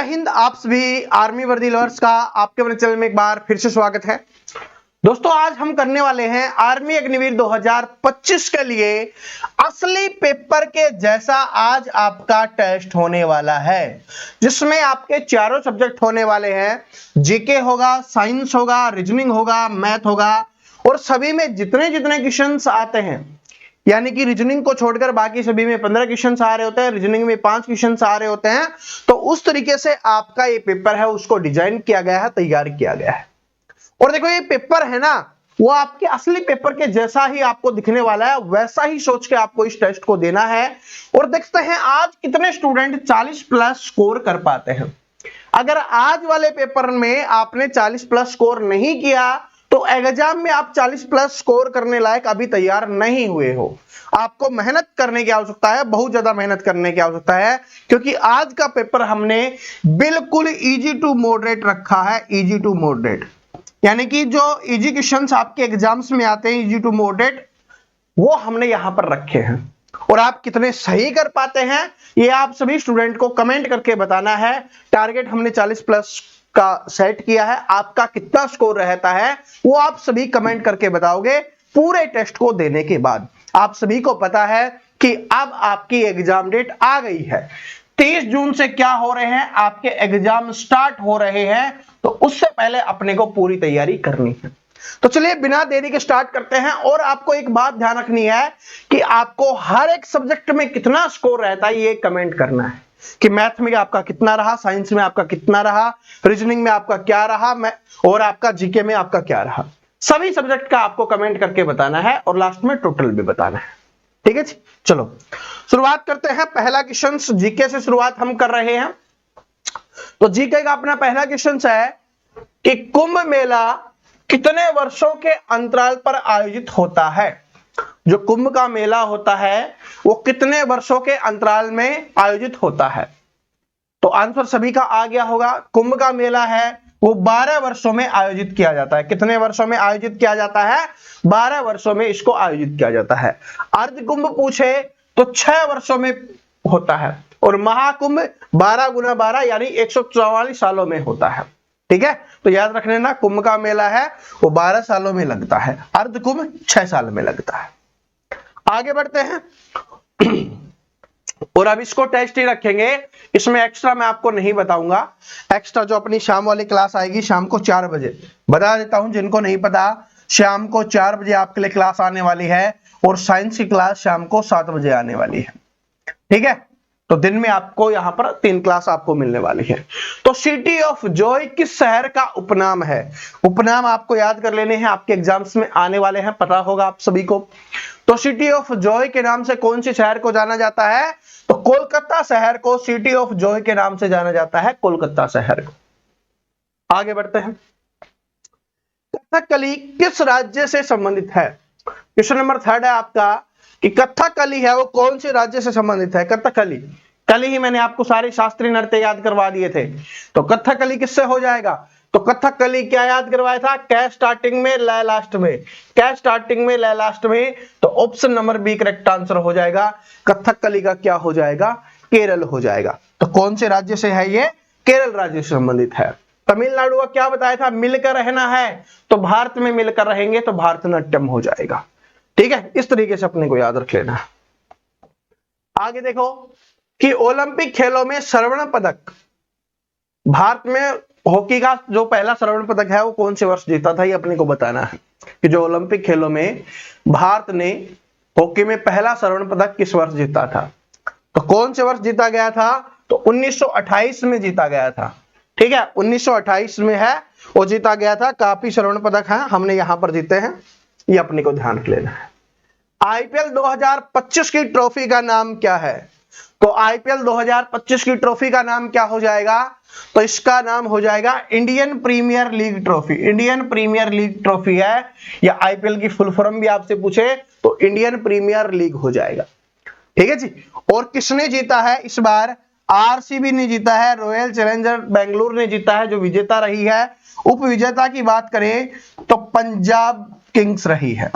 हिंद। आप सभी आर्मी वर्दी लवर्स का आपके अपने चैनल में एक बार फिर से स्वागत है। दोस्तों आज हम करने वाले हैं आर्मी अग्निवीर 2025 के लिए असली पेपर के जैसा आज आपका टेस्ट होने वाला है, जिसमें आपके चारों सब्जेक्ट होने वाले हैं। जीके होगा, साइंस होगा, रीजनिंग होगा, मैथ होगा और सभी में जितने जितने क्वेश्चंस आते हैं, यानी कि रीजनिंग को छोड़कर बाकी सभी में 15 क्वेश्चन आ रहे होते हैं, रीजनिंग में 5 क्वेश्चन आ रहे होते हैं। तो उस तरीके से आपका ये पेपर है उसको डिजाइन किया गया है, तैयार किया गया है। और देखो ये पेपर है ना, वो आपके असली पेपर के जैसा ही आपको दिखने वाला है, वैसा ही सोच के आपको इस टेस्ट को देना है। और देखते हैं आज कितने स्टूडेंट 40 प्लस स्कोर कर पाते हैं। अगर आज वाले पेपर में आपने 40 प्लस स्कोर नहीं किया तो एग्जाम में आप 40 प्लस स्कोर करने लायक अभी तैयार नहीं हुए हो। आपको मेहनत करने की आवश्यकता है, बहुत ज्यादा मेहनत करने की आवश्यकता है, क्योंकि आज का पेपर हमने बिल्कुल इजी टू मॉडरेट रखा है। इजी टू मॉडरेट यानी कि जो इजी क्वेश्चंस आपके एग्जाम्स में आते हैं, इजी टू मॉडरेट, वो हमने यहां पर रखे हैं। और आप कितने सही कर पाते हैं ये आप सभी स्टूडेंट को कमेंट करके बताना है। टारगेट हमने 40 प्लस का सेट किया है, आपका कितना स्कोर रहता है वो आप सभी कमेंट करके बताओगे। पूरे टेस्ट को देने के बाद आप सभी को पता है कि अब आपकी एग्जाम डेट आ गई है। 30 जून से क्या हो रहे हैं, आपके एग्जाम स्टार्ट हो रहे हैं, तो उससे पहले अपने को पूरी तैयारी करनी है। तो चलिए बिना देरी के स्टार्ट करते हैं। और आपको एक बात ध्यान रखनी है कि आपको हर एक सब्जेक्ट में कितना स्कोर रहता है ये कमेंट करना है कि मैथ में आपका कितना रहा, साइंस में आपका कितना रहा, रीजनिंग में आपका क्या रहा, और आपका जीके में आपका क्या रहा। सभी सब्जेक्ट का आपको कमेंट करके बताना है और लास्ट में टोटल भी बताना है। ठीक है जी, चलो शुरुआत करते हैं। पहला क्वेश्चन जीके से शुरुआत हम कर रहे हैं। तो जीके का अपना पहला क्वेश्चन है कि कुंभ मेला कितने वर्षों के अंतराल पर आयोजित होता है। जो कुंभ का मेला होता है वो कितने वर्षों के अंतराल में आयोजित होता है। तो आंसर सभी का आ गया होगा। कुंभ का मेला है वो 12 वर्षों में आयोजित किया जाता है। कितने वर्षों में आयोजित किया जाता है? 12 वर्षों में इसको आयोजित किया जाता है। अर्ध कुंभ पूछे तो 6 वर्षों में होता है और महाकुंभ 12 गुना 12 यानी 144 सालों में होता है। ठीक है, तो याद रख लेना कुंभ का मेला है वो 12 सालों में लगता है, अर्ध कुंभ 6 साल में लगता है। आगे बढ़ते हैं और अब इसको टेस्ट ही रखेंगे, इसमें एक्स्ट्रा मैं आपको नहीं बताऊंगा। एक्स्ट्रा जो अपनी शाम वाली क्लास आएगी शाम को 4 बजे, बता देता हूं जिनको नहीं पता, शाम को 4 बजे आपके लिए क्लास आने वाली है और साइंस की क्लास शाम को 7 बजे आने वाली है। ठीक है, तो दिन में आपको यहां पर 3 क्लास आपको मिलने वाली है। तो सिटी ऑफ जॉय किस शहर का उपनाम है? उपनाम आपको याद कर लेने हैं, आपके एग्जाम्स में आने वाले हैं, पता होगा आप सभी को। तो सिटी ऑफ जॉय के नाम से कौन से शहर को जाना जाता है? तो कोलकाता शहर को सिटी ऑफ जॉय के नाम से जाना जाता है, कोलकाता शहर को। आगे बढ़ते हैं। कथकली किस राज्य से संबंधित है? क्वेश्चन नंबर 3 है आपका कि कथकली है वो कौन से राज्य से संबंधित है। कथकली, कल ही मैंने आपको सारे शास्त्रीय नृत्य याद करवा दिए थे, तो कथकली किससे हो जाएगा? तो कथकली क्या याद करवाया था? कै स्टार्टिंग में लय लास्ट में, कै स्टार्टिंग में लय लास्ट में। तो option number B correct answer हो जाएगा। कथकली का क्या हो जाएगा? केरल हो जाएगा। तो कौन से राज्य से है ये? केरल राज्य से संबंधित है। तमिलनाडु का क्या बताया था? मिलकर रहना है, तो भारत में मिलकर रहेंगे तो भारतनाट्यम हो जाएगा। ठीक है, इस तरीके से अपने को याद रख लेना। आगे देखो कि ओलंपिक खेलों में स्वर्ण पदक, भारत में हॉकी का जो पहला स्वर्ण पदक है वो कौन से वर्ष जीता था, ये अपने को बताना है कि जो ओलंपिक खेलों में भारत ने हॉकी में पहला स्वर्ण पदक किस वर्ष जीता था। तो कौन से वर्ष जीता गया था? तो 1928 में जीता गया था। ठीक है, 1928 में है वो जीता गया था। काफी स्वर्ण पदक है हमने यहां पर जीते हैं, ये अपने को ध्यान लेना है। आईपीएल 2025 की ट्रॉफी का नाम क्या है? तो आईपीएल 2025 की ट्रॉफी का नाम क्या हो जाएगा? तो इसका नाम हो जाएगा Indian Premier League trophy. Indian Premier League trophy है, या आईपीएल की फुल फॉर्म भी आपसे पूछे तो इंडियन प्रीमियर लीग हो जाएगा। ठीक है जी। और किसने जीता है इस बार? आरसीबी ने जीता है, रॉयल चैलेंजर बेंगलुरु ने जीता है जो विजेता रही है। उप विजेता की बात करें तो पंजाब किंग्स रही है।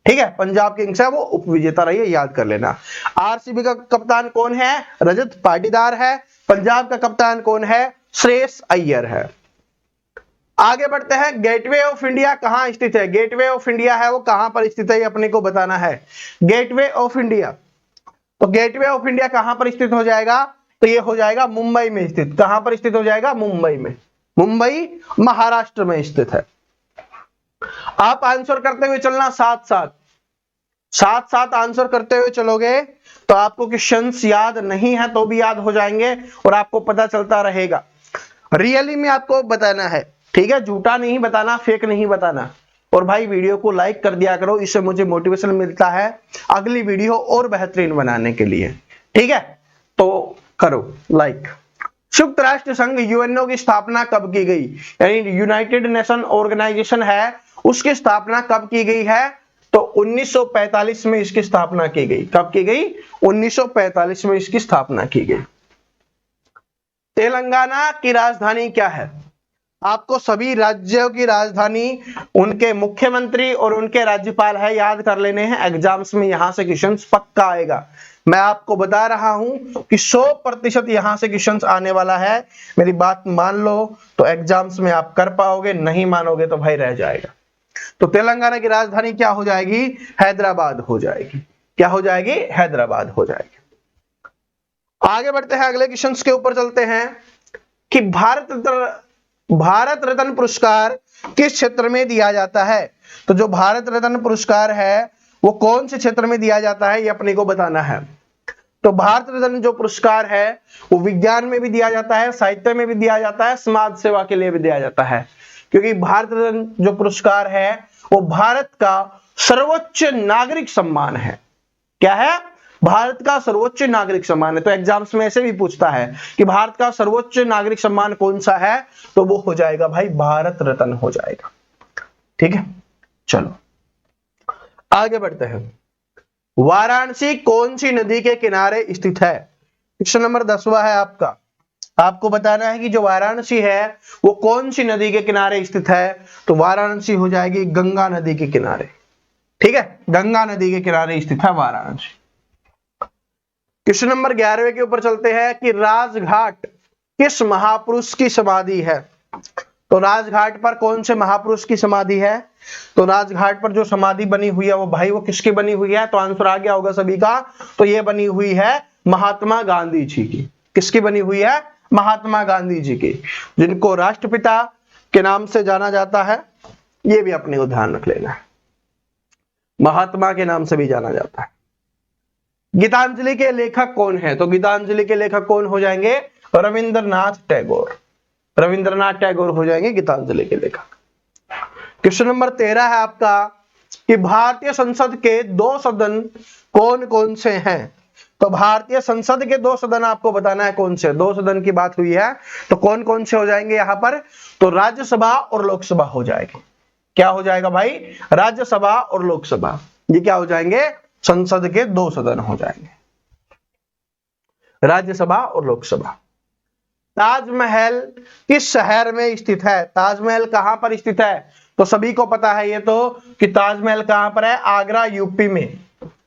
ठीक है, पंजाब किंग्स है वो उपविजेता रही है, याद कर लेना। आरसीबी का कप्तान कौन है? रजत पाटीदार है। पंजाब का कप्तान कौन है? श्रेयस अय्यर है। आगे बढ़ते हैं, गेटवे ऑफ इंडिया कहां स्थित है? गेटवे ऑफ इंडिया है वो कहां पर स्थित है, ये अपने को बताना है। गेटवे ऑफ इंडिया, तो गेटवे ऑफ इंडिया कहां पर स्थित हो जाएगा? तो ये हो जाएगा मुंबई में स्थित। कहां पर स्थित हो जाएगा? मुंबई में। मुंबई महाराष्ट्र में स्थित है। आप आंसर करते हुए चलना, साथ साथ आंसर करते हुए चलोगे तो आपको क्वेश्चंस याद नहीं है तो भी याद हो जाएंगे और आपको पता चलता रहेगा। रियली में आपको बताना है, ठीक है, झूठा नहीं बताना, फेक नहीं बताना। और भाई वीडियो को लाइक कर दिया करो, इससे मुझे मोटिवेशन मिलता है अगली वीडियो और बेहतरीन बनाने के लिए, ठीक है, तो करो लाइक। संयुक्त राष्ट्र संघ यूएनओ की स्थापना कब की गई? यानी यूनाइटेड नेशन ऑर्गेनाइजेशन है, उसकी स्थापना कब की गई है? तो 1945 में इसकी स्थापना की गई। कब की गई? 1945 में इसकी स्थापना की गई। तेलंगाना की राजधानी क्या है? आपको सभी राज्यों की राजधानी, उनके मुख्यमंत्री और उनके राज्यपाल है, याद कर लेने हैं। एग्जाम्स में यहां से क्वेश्चंस पक्का आएगा। मैं आपको बता रहा हूं कि 100% यहां से क्वेश्चंस आने वाला है। मेरी बात मान लो तो एग्जाम्स में आप कर पाओगे, नहीं मानोगे तो भाई रह जाएगा। तो तेलंगाना की राजधानी क्या हो जाएगी? हैदराबाद हो जाएगी। क्या हो जाएगी? हैदराबाद हो जाएगी। आगे बढ़ते हैं, अगले क्वेश्चंस के ऊपर चलते हैं कि भारत रत्न पुरस्कार किस क्षेत्र में दिया जाता है? तो जो भारत रत्न पुरस्कार है वो कौन से क्षेत्र में दिया जाता है, ये अपने को बताना है। तो भारत रत्न जो पुरस्कार है वो विज्ञान में भी दिया जाता है, साहित्य में भी दिया जाता है, समाज सेवा के लिए भी दिया जाता है। क्योंकि भारत रत्न जो पुरस्कार है वो भारत का सर्वोच्च नागरिक सम्मान है। क्या है? भारत का सर्वोच्च नागरिक सम्मान है। तो एग्जाम्स में ऐसे भी पूछता है कि भारत का सर्वोच्च नागरिक सम्मान कौन सा है, तो वो हो जाएगा भाई भारत रत्न हो जाएगा। ठीक है, चलो आगे बढ़ते हैं। वाराणसी कौन सी नदी के किनारे स्थित है? क्वेश्चन नंबर 10वां है आपका। आपको बताना है कि जो वाराणसी है वो कौन सी नदी के किनारे स्थित है। तो वाराणसी हो जाएगी गंगा नदी के किनारे। ठीक है, गंगा नदी के किनारे स्थित है वाराणसी। क्वेश्चन नंबर 11वें के ऊपर चलते हैं कि राजघाट किस महापुरुष की समाधि है? तो राजघाट पर कौन से महापुरुष की समाधि है? तो राजघाट पर जो समाधि बनी हुई है वो भाई वो किसकी बनी हुई है? तो आंसर आ गया होगा सभी का। तो ये बनी हुई है महात्मा गांधी जी की। किसकी बनी हुई है? महात्मा गांधी जी की, जिनको राष्ट्रपिता के नाम से जाना जाता है। ये भी अपने को ध्यान रख लेना है, महात्मा के नाम से भी जाना जाता है। गीतांजलि के लेखक कौन है? तो गीतांजलि के लेखक कौन हो जाएंगे? रविंद्रनाथ टैगोर। रविंद्रनाथ टैगोर हो जाएंगे गीतांजलि के लेखक। क्वेश्चन नंबर 13 है आपका कि भारतीय संसद के 2 सदन कौन कौन से हैं? तो भारतीय संसद के 2 सदन आपको बताना है कौन से। 2 सदन की बात हुई है तो कौन कौन से हो जाएंगे यहां पर? तो राज्यसभा और लोकसभा हो जाएगी। क्या हो जाएगा भाई? राज्यसभा और लोकसभा, ये क्या हो जाएंगे? संसद के 2 सदन हो जाएंगे, राज्यसभा और लोकसभा। ताजमहल किस शहर में स्थित है? ताजमहल कहां पर स्थित है? तो सभी को पता है ये तो कि ताजमहल कहां पर है? आगरा यूपी में,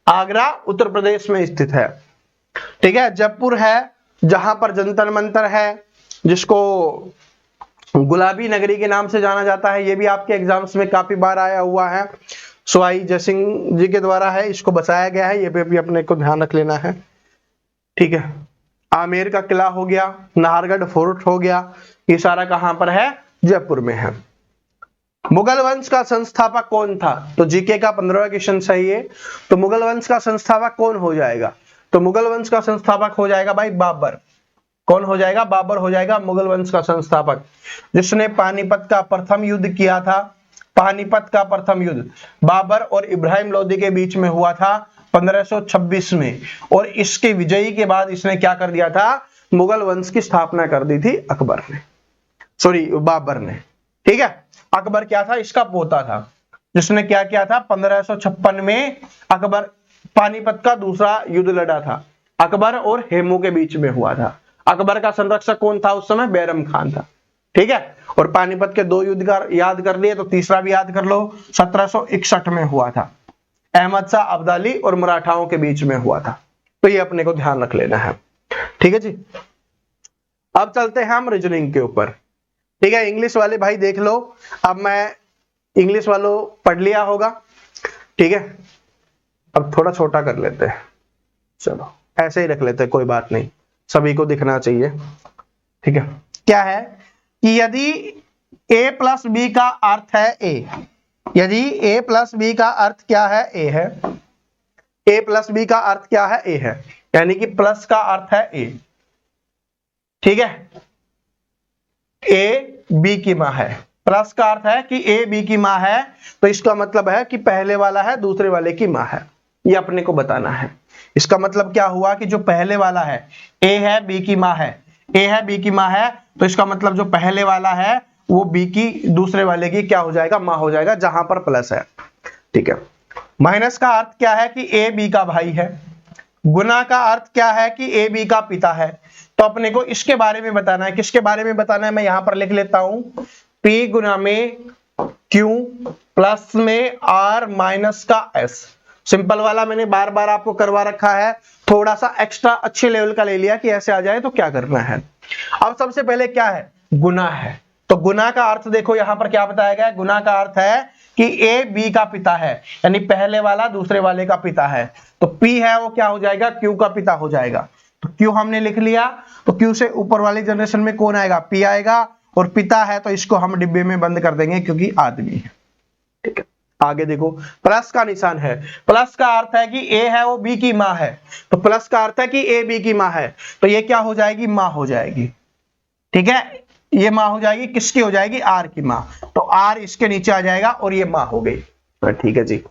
आगरा उत्तर प्रदेश में स्थित है। ठीक है, जयपुर है जहां पर जंतर मंतर है, जिसको गुलाबी नगरी के नाम से जाना जाता है। ये भी आपके एग्जाम्स में काफी बार आया हुआ है, सवाई जयसिंह जी के द्वारा है, इसको बसाया गया है। ये पे भी अपने को ध्यान रख लेना है। ठीक है, आमेर का किला हो गया, नाहरगढ़ फोर्ट हो गया, ये सारा कहां पर है? जयपुर में है। मुगल वंश का संस्थापक कौन था? तो जीके का 15वां क्वेश्चन सही है। तो मुगल वंश का संस्थापक कौन हो जाएगा? तो मुगल वंश का संस्थापक हो जाएगा भाई बाबर। कौन हो जाएगा? बाबर हो जाएगा मुगल वंश का संस्थापक, जिसने पानीपत का प्रथम युद्ध किया था। पानीपत का प्रथम युद्ध बाबर और इब्राहिम लोदी के बीच में हुआ था 1526 में, और इसके विजयी के बाद इसने क्या कर दिया था? मुगल वंश की स्थापना कर दी थी अकबर ने, सॉरी बाबर ने। ठीक है, अकबर क्या था? इसका पोता था, जिसने क्या किया था? 1556 में अकबर पानीपत का दूसरा युद्ध लड़ा था। अकबर और हेमू के बीच में हुआ था। अकबर का संरक्षक कौन था उस समय? बैरम खान था। ठीक है, और पानीपत के 2 युद्ध का याद कर लिए तो तीसरा भी याद कर लो, 1761 में हुआ था। अहमद शाह अब्दाली और मराठाओं के बीच में हुआ था। तो ये अपने को ध्यान रख लेना है। ठीक है जी। अब चलते हैं हम रीजनिंग के ऊपर। ठीक है, इंग्लिश वाले भाई देख लो, अब मैं इंग्लिश वालों पढ़ लिया होगा। ठीक है, अब थोड़ा छोटा कर लेते हैं, चलो ऐसे ही रख लेते हैं, कोई बात नहीं, सभी को दिखना चाहिए। ठीक है, क्या है कि यदि a प्लस बी का अर्थ है a, यदि a प्लस बी का अर्थ क्या है a है, a प्लस बी का अर्थ क्या है a है, यानी कि प्लस का अर्थ है a। ठीक है, a b की मां है, प्लस का अर्थ है कि a b की मां है, तो इसका मतलब है कि पहले वाला है दूसरे वाले की मां है, ये अपने को बताना है। इसका मतलब क्या हुआ कि जो पहले वाला है a है b की मां है, a है b की मां है, तो इसका मतलब जो पहले वाला है वो b की दूसरे वाले की क्या हो जाएगा, मां हो जाएगा, जहां पर प्लस है। ठीक है, माइनस का अर्थ क्या है कि a b का भाई है, गुना का अर्थ क्या है कि a b का पिता है। तो अपने को इसके बारे में बताना है, किसके बारे में बताना है, मैं यहां पर लिख लेता हूं, p गुना में q प्लस में r माइनस का s। सिंपल वाला मैंने बार बार आपको करवा रखा है, थोड़ा सा एक्स्ट्रा अच्छे लेवल का ले लिया कि ऐसे आ जाए तो क्या करना है। अब सबसे पहले क्या है, गुना है, तो गुना का अर्थ देखो यहां पर क्या बताया गया है, गुना का अर्थ है कि a b का पिता है, यानी पहले वाला दूसरे वाले का पिता है, तो p है वो क्या हो जाएगा, q का पिता हो जाएगा। तो q हमने लिख लिया, तो q से ऊपर वाली जनरेशन में कौन आएगा, p आएगा, और पिता है तो इसको हम डिब्बे में बंद कर देंगे क्योंकि आदमी है। ठीक है, आगे देखो, प्लस का निशान है, प्लस का अर्थ है कि a है वो b की मां है, तो प्लस का अर्थ है कि a b की मां है, तो ये क्या हो जाएगी, मां हो जाएगी। ठीक है, ये मां हो जाएगी, किसकी हो जाएगी, r की मां, तो r इसके नीचे आ जाएगा और ये मां हो गई। ठीक है जी,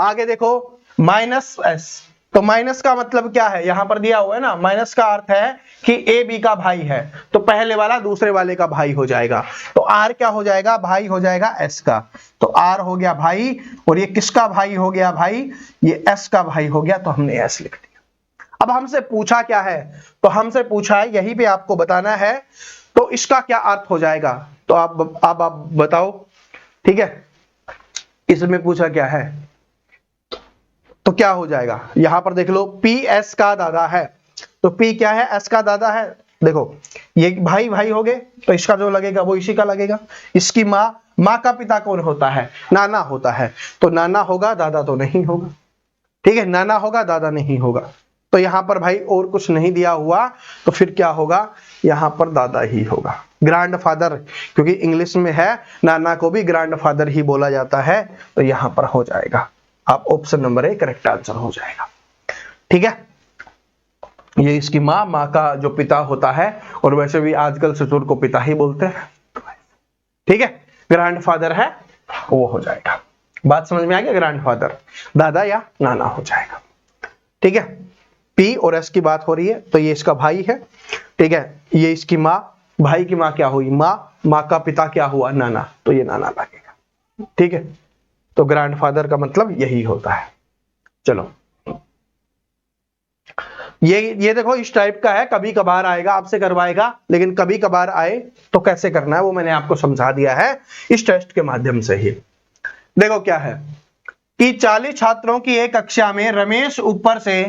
आगे देखो, माइनस s, तो माइनस का मतलब क्या है, यहां पर दिया हुआ है ना, माइनस का अर्थ है कि a b का भाई है, तो पहले वाला दूसरे वाले का भाई हो जाएगा, तो r क्या हो जाएगा, भाई हो जाएगा s का, तो r हो गया भाई, और ये किसका भाई हो गया भाई, ये s का भाई हो गया, तो हमने s लिख दिया। अब हमसे पूछा क्या है, तो हमसे पूछा है, यहीं पे आपको बताना है, तो इसका क्या अर्थ हो जाएगा, तो आप बताओ। ठीक है, इसमें पूछा क्या है, तो क्या हो जाएगा, यहां पर देख लो, P S का दादा है, तो P क्या है, S का दादा है। देखो ये भाई भाई हो गए, तो इसका जो लगेगा वो इसी का लगेगा। इसकी माँ का पिता कौन होता है, नाना होता है, तो नाना होगा, दादा तो नहीं होगा। ठीक है, नाना होगा, दादा नहीं होगा, तो यहां पर भाई और कुछ नहीं दिया हुआ, तो फिर क्या होगा, यहां पर दादा ही होगा, ग्रैंड फादर, क्योंकि इंग्लिश में है नाना को भी ग्रैंड फादर ही बोला जाता है, तो यहां पर हो जाएगा, आप option number A correct answer हो जाएगा। ठीक है, ये इसकी माँ का जो पिता होता है, और वैसे भी आजकल ससुर को पिता ही बोलते हैं। ठीक है, ग्रैंड फादर है वो हो जाएगा, बात समझ में आ गया, ग्रैंड फादर दादा या नाना हो जाएगा। ठीक है, P और S की बात हो रही है, तो ये इसका भाई है। ठीक है, ये इसकी माँ, भाई की माँ क्या हुई, माँ का पिता क्या हुआ, नाना, तो ये नाना लगेगा। ठीक है, तो ग्रैंडफादर का मतलब यही होता है। चलो, ये देखो इस टाइप का है, कभी कभार आएगा, आपसे करवाएगा, लेकिन कभी कभार आए तो कैसे करना है वो मैंने आपको समझा दिया है इस टेस्ट के माध्यम से ही। देखो क्या है कि 40 छात्रों की एक कक्षा में रमेश ऊपर से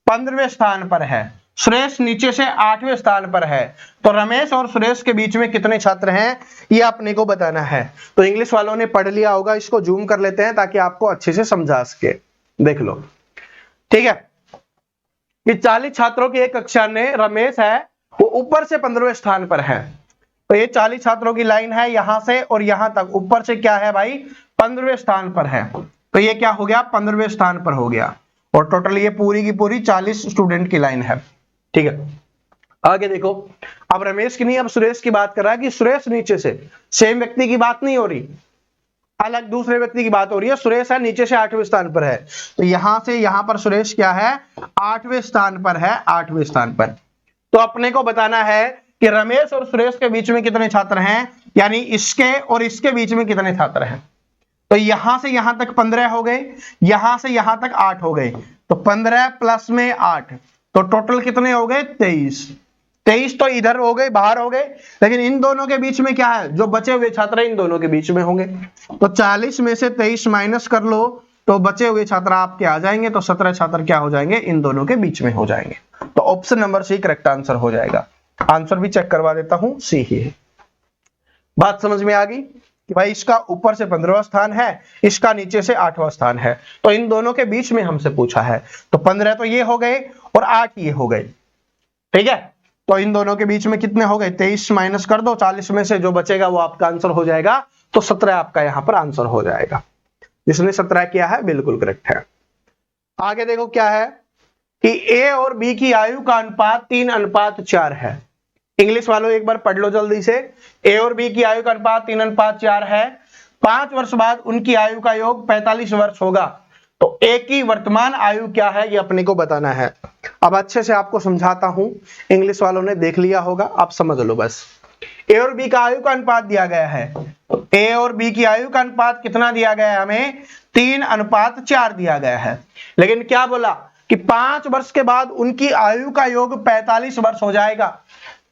15वें स्थान पर है, सुरेश नीचे से 8वें स्थान पर है, तो रमेश और सुरेश के बीच में कितने छात्र हैं, ये अपने को बताना है। तो इंग्लिश वालों ने पढ़ लिया होगा, इसको जूम कर लेते हैं ताकि आपको अच्छे से समझा सके। देख लो, ठीक है, कि 40 छात्रों की एक कक्षा में रमेश है वो ऊपर से 15वें स्थान पर है, तो ये 40 छात्रों की लाइन है, यहां से और यहां तक ऊपर से क्या है भाई, 15वें स्थान पर है, तो ये क्या हो गया, 15वें स्थान पर हो गया, और टोटल ये पूरी की पूरी 40 स्टूडेंट की लाइन है। ठीक है, आगे देखो, अब रमेश की नहीं, अब सुरेश की बात कर रहा है कि सुरेश नीचे से, सेम व्यक्ति की बात नहीं हो रही, अलग दूसरे व्यक्ति की बात हो रही है। सुरेश है नीचे से 8वें स्थान पर है, तो यहां से यहां पर सुरेश क्या है, 8वें स्थान पर है, 8वें स्थान पर। तो अपने को बताना है कि रमेश और सुरेश के बीच में कितने छात्र हैं, यानी इसके और इसके बीच में कितने छात्र हैं। तो यहां से यहां तक 15 हो गए, यहां से यहां तक 8 हो गए, तो 15 प्लस में 8, तो टोटल कितने हो गए, 23। 23 तो इधर हो गए, बाहर हो गए, लेकिन इन दोनों के बीच में क्या है, जो बचे हुए छात्र इन दोनों के बीच में होंगे, तो 40 में से 23 माइनस कर लो, तो बचे हुए छात्र आपके आ जाएंगे, तो 17 छात्र क्या हो जाएंगे, इन दोनों के बीच में हो जाएंगे। तो option number C correct answer हो जाएगा। आंसर भी चेक करवा देता हूं, सी ही है। बात समझ में आ गई कि भाई इसका ऊपर से 15वां स्थान है, इसका नीचे से 8वां स्थान है, तो इन दोनों के बीच में हमसे पूछा है। तो 15 तो ये हो गए और 8 ये हो गए, ठीक है। तो इन दोनों के बीच में कितने हो गए, 23 माइनस कर दो 40 में से, जो बचेगा वो आपका आंसर हो जाएगा। तो 17 आपका यहां पर आंसर हो जाएगा। जिसने 17 किया है बिल्कुल करेक्ट है। आगे देखो क्या है कि ए और बी की आयु का अनुपात 3:4 है। इंग्लिश वालों एक बार पढ़ लो जल्दी से। ए और बी की आयु का अनुपात 3:4 है। 5 वर्ष बाद उनकी आयु का योग 45 वर्ष होगा। तो ए की वर्तमान आयु क्या है ये अपने को बताना है। अब अच्छे से आपको समझाता हूं, इंग्लिश वालों ने देख लिया होगा, आप समझ लो बस। ए और बी का आयु का अनुपात दिया गया है। तो ए और बी की आयु का अनुपात कितना दिया गया है हमें, 3:4 दिया गया है। लेकिन क्या बोला कि 5 वर्ष के बाद उनकी आयु का योग 45 वर्ष हो जाएगा।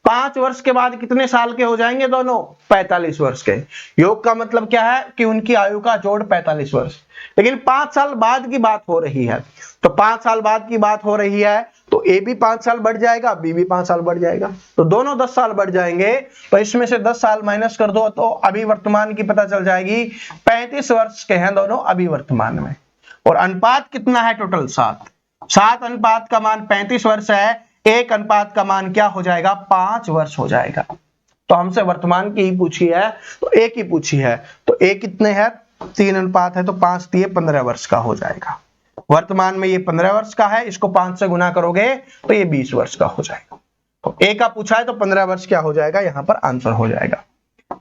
5 वर्ष के बाद कितने साल के हो जाएंगे दोनों, 45 वर्ष के। योग का मतलब क्या है कि उनकी आयु का जोड़ 45 वर्ष। लेकिन 5 साल बाद की बात हो रही है, तो 5 साल बाद की बात हो रही है, तो ए भी 5 साल बढ़ जाएगा, बी भी 5 साल बढ़ जाएगा, तो दोनों 10 साल बढ़ जाएंगे। तो इसमें से 10 साल माइनस कर दो तो अभी वर्तमान की पता चल जाएगी। 35 वर्ष के हैं दोनों अभी वर्तमान में। और अनुपात कितना है टोटल, 7 अनुपात का मान 35 वर्ष है, 1 अनुपात का मान क्या हो जाएगा, 5 वर्ष हो जाएगा। तो हमसे वर्तमान की ही पूछी है, तो ए की पूछी है, तो ए कितने है, 3 अनुपात है, तो 5 दिए 15 वर्ष का हो जाएगा। वर्तमान में ये 15 वर्ष का है, इसको 5 से गुना करोगे तो ये 20 वर्ष का हो जाएगा। तो ए का पूछा है तो 15 वर्ष क्या हो जाएगा, यहां पर आंसर हो जाएगा।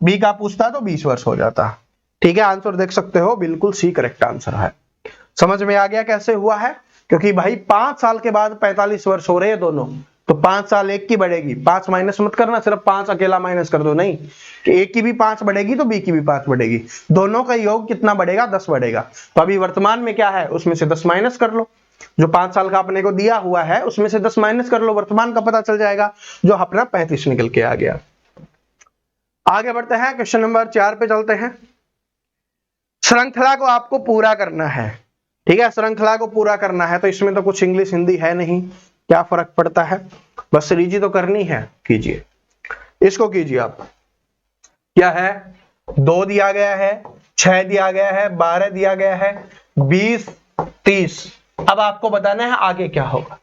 बी का पूछता तो 20 वर्ष हो जाता। ठीक है, आंसर देख सकते हो, बिल्कुल सी करेक्ट आंसर है। समझ में आ गया कैसे हुआ है, क्योंकि भाई 5 साल के बाद 45 वर्ष हो रहे हैं दोनों, तो 5 साल एक की बढ़ेगी। 5 माइनस मत करना, सिर्फ 5 अकेला माइनस कर दो, नहीं कि एक की भी 5 बढ़ेगी तो बी की भी 5 बढ़ेगी। दोनों का योग कितना बढ़ेगा, 10 बढ़ेगा। तो अभी वर्तमान में क्या है, उसमें से 10 माइनस कर लो। जो 5 साल का अपने को दिया हुआ है उसमें से 10 माइनस कर लो, वर्तमान का पता चल जाएगा, जो अपना 35 निकल के आ गया। आगे बढ़ते हैं, क्वेश्चन नंबर 4 पे चलते हैं। श्रृंखला को आपको पूरा करना है, ठीक है, श्रृंखला को पूरा करना है। तो इसमें तो कुछ इंग्लिश हिंदी है नहीं, क्या फर्क पड़ता है, बस सीरीज तो करनी है, कीजिए इसको, कीजिए आप। क्या है, 2 दिया गया है, 6 दिया गया है, 12 दिया गया है, 20, 30। अब आपको बताना है आगे क्या होगा।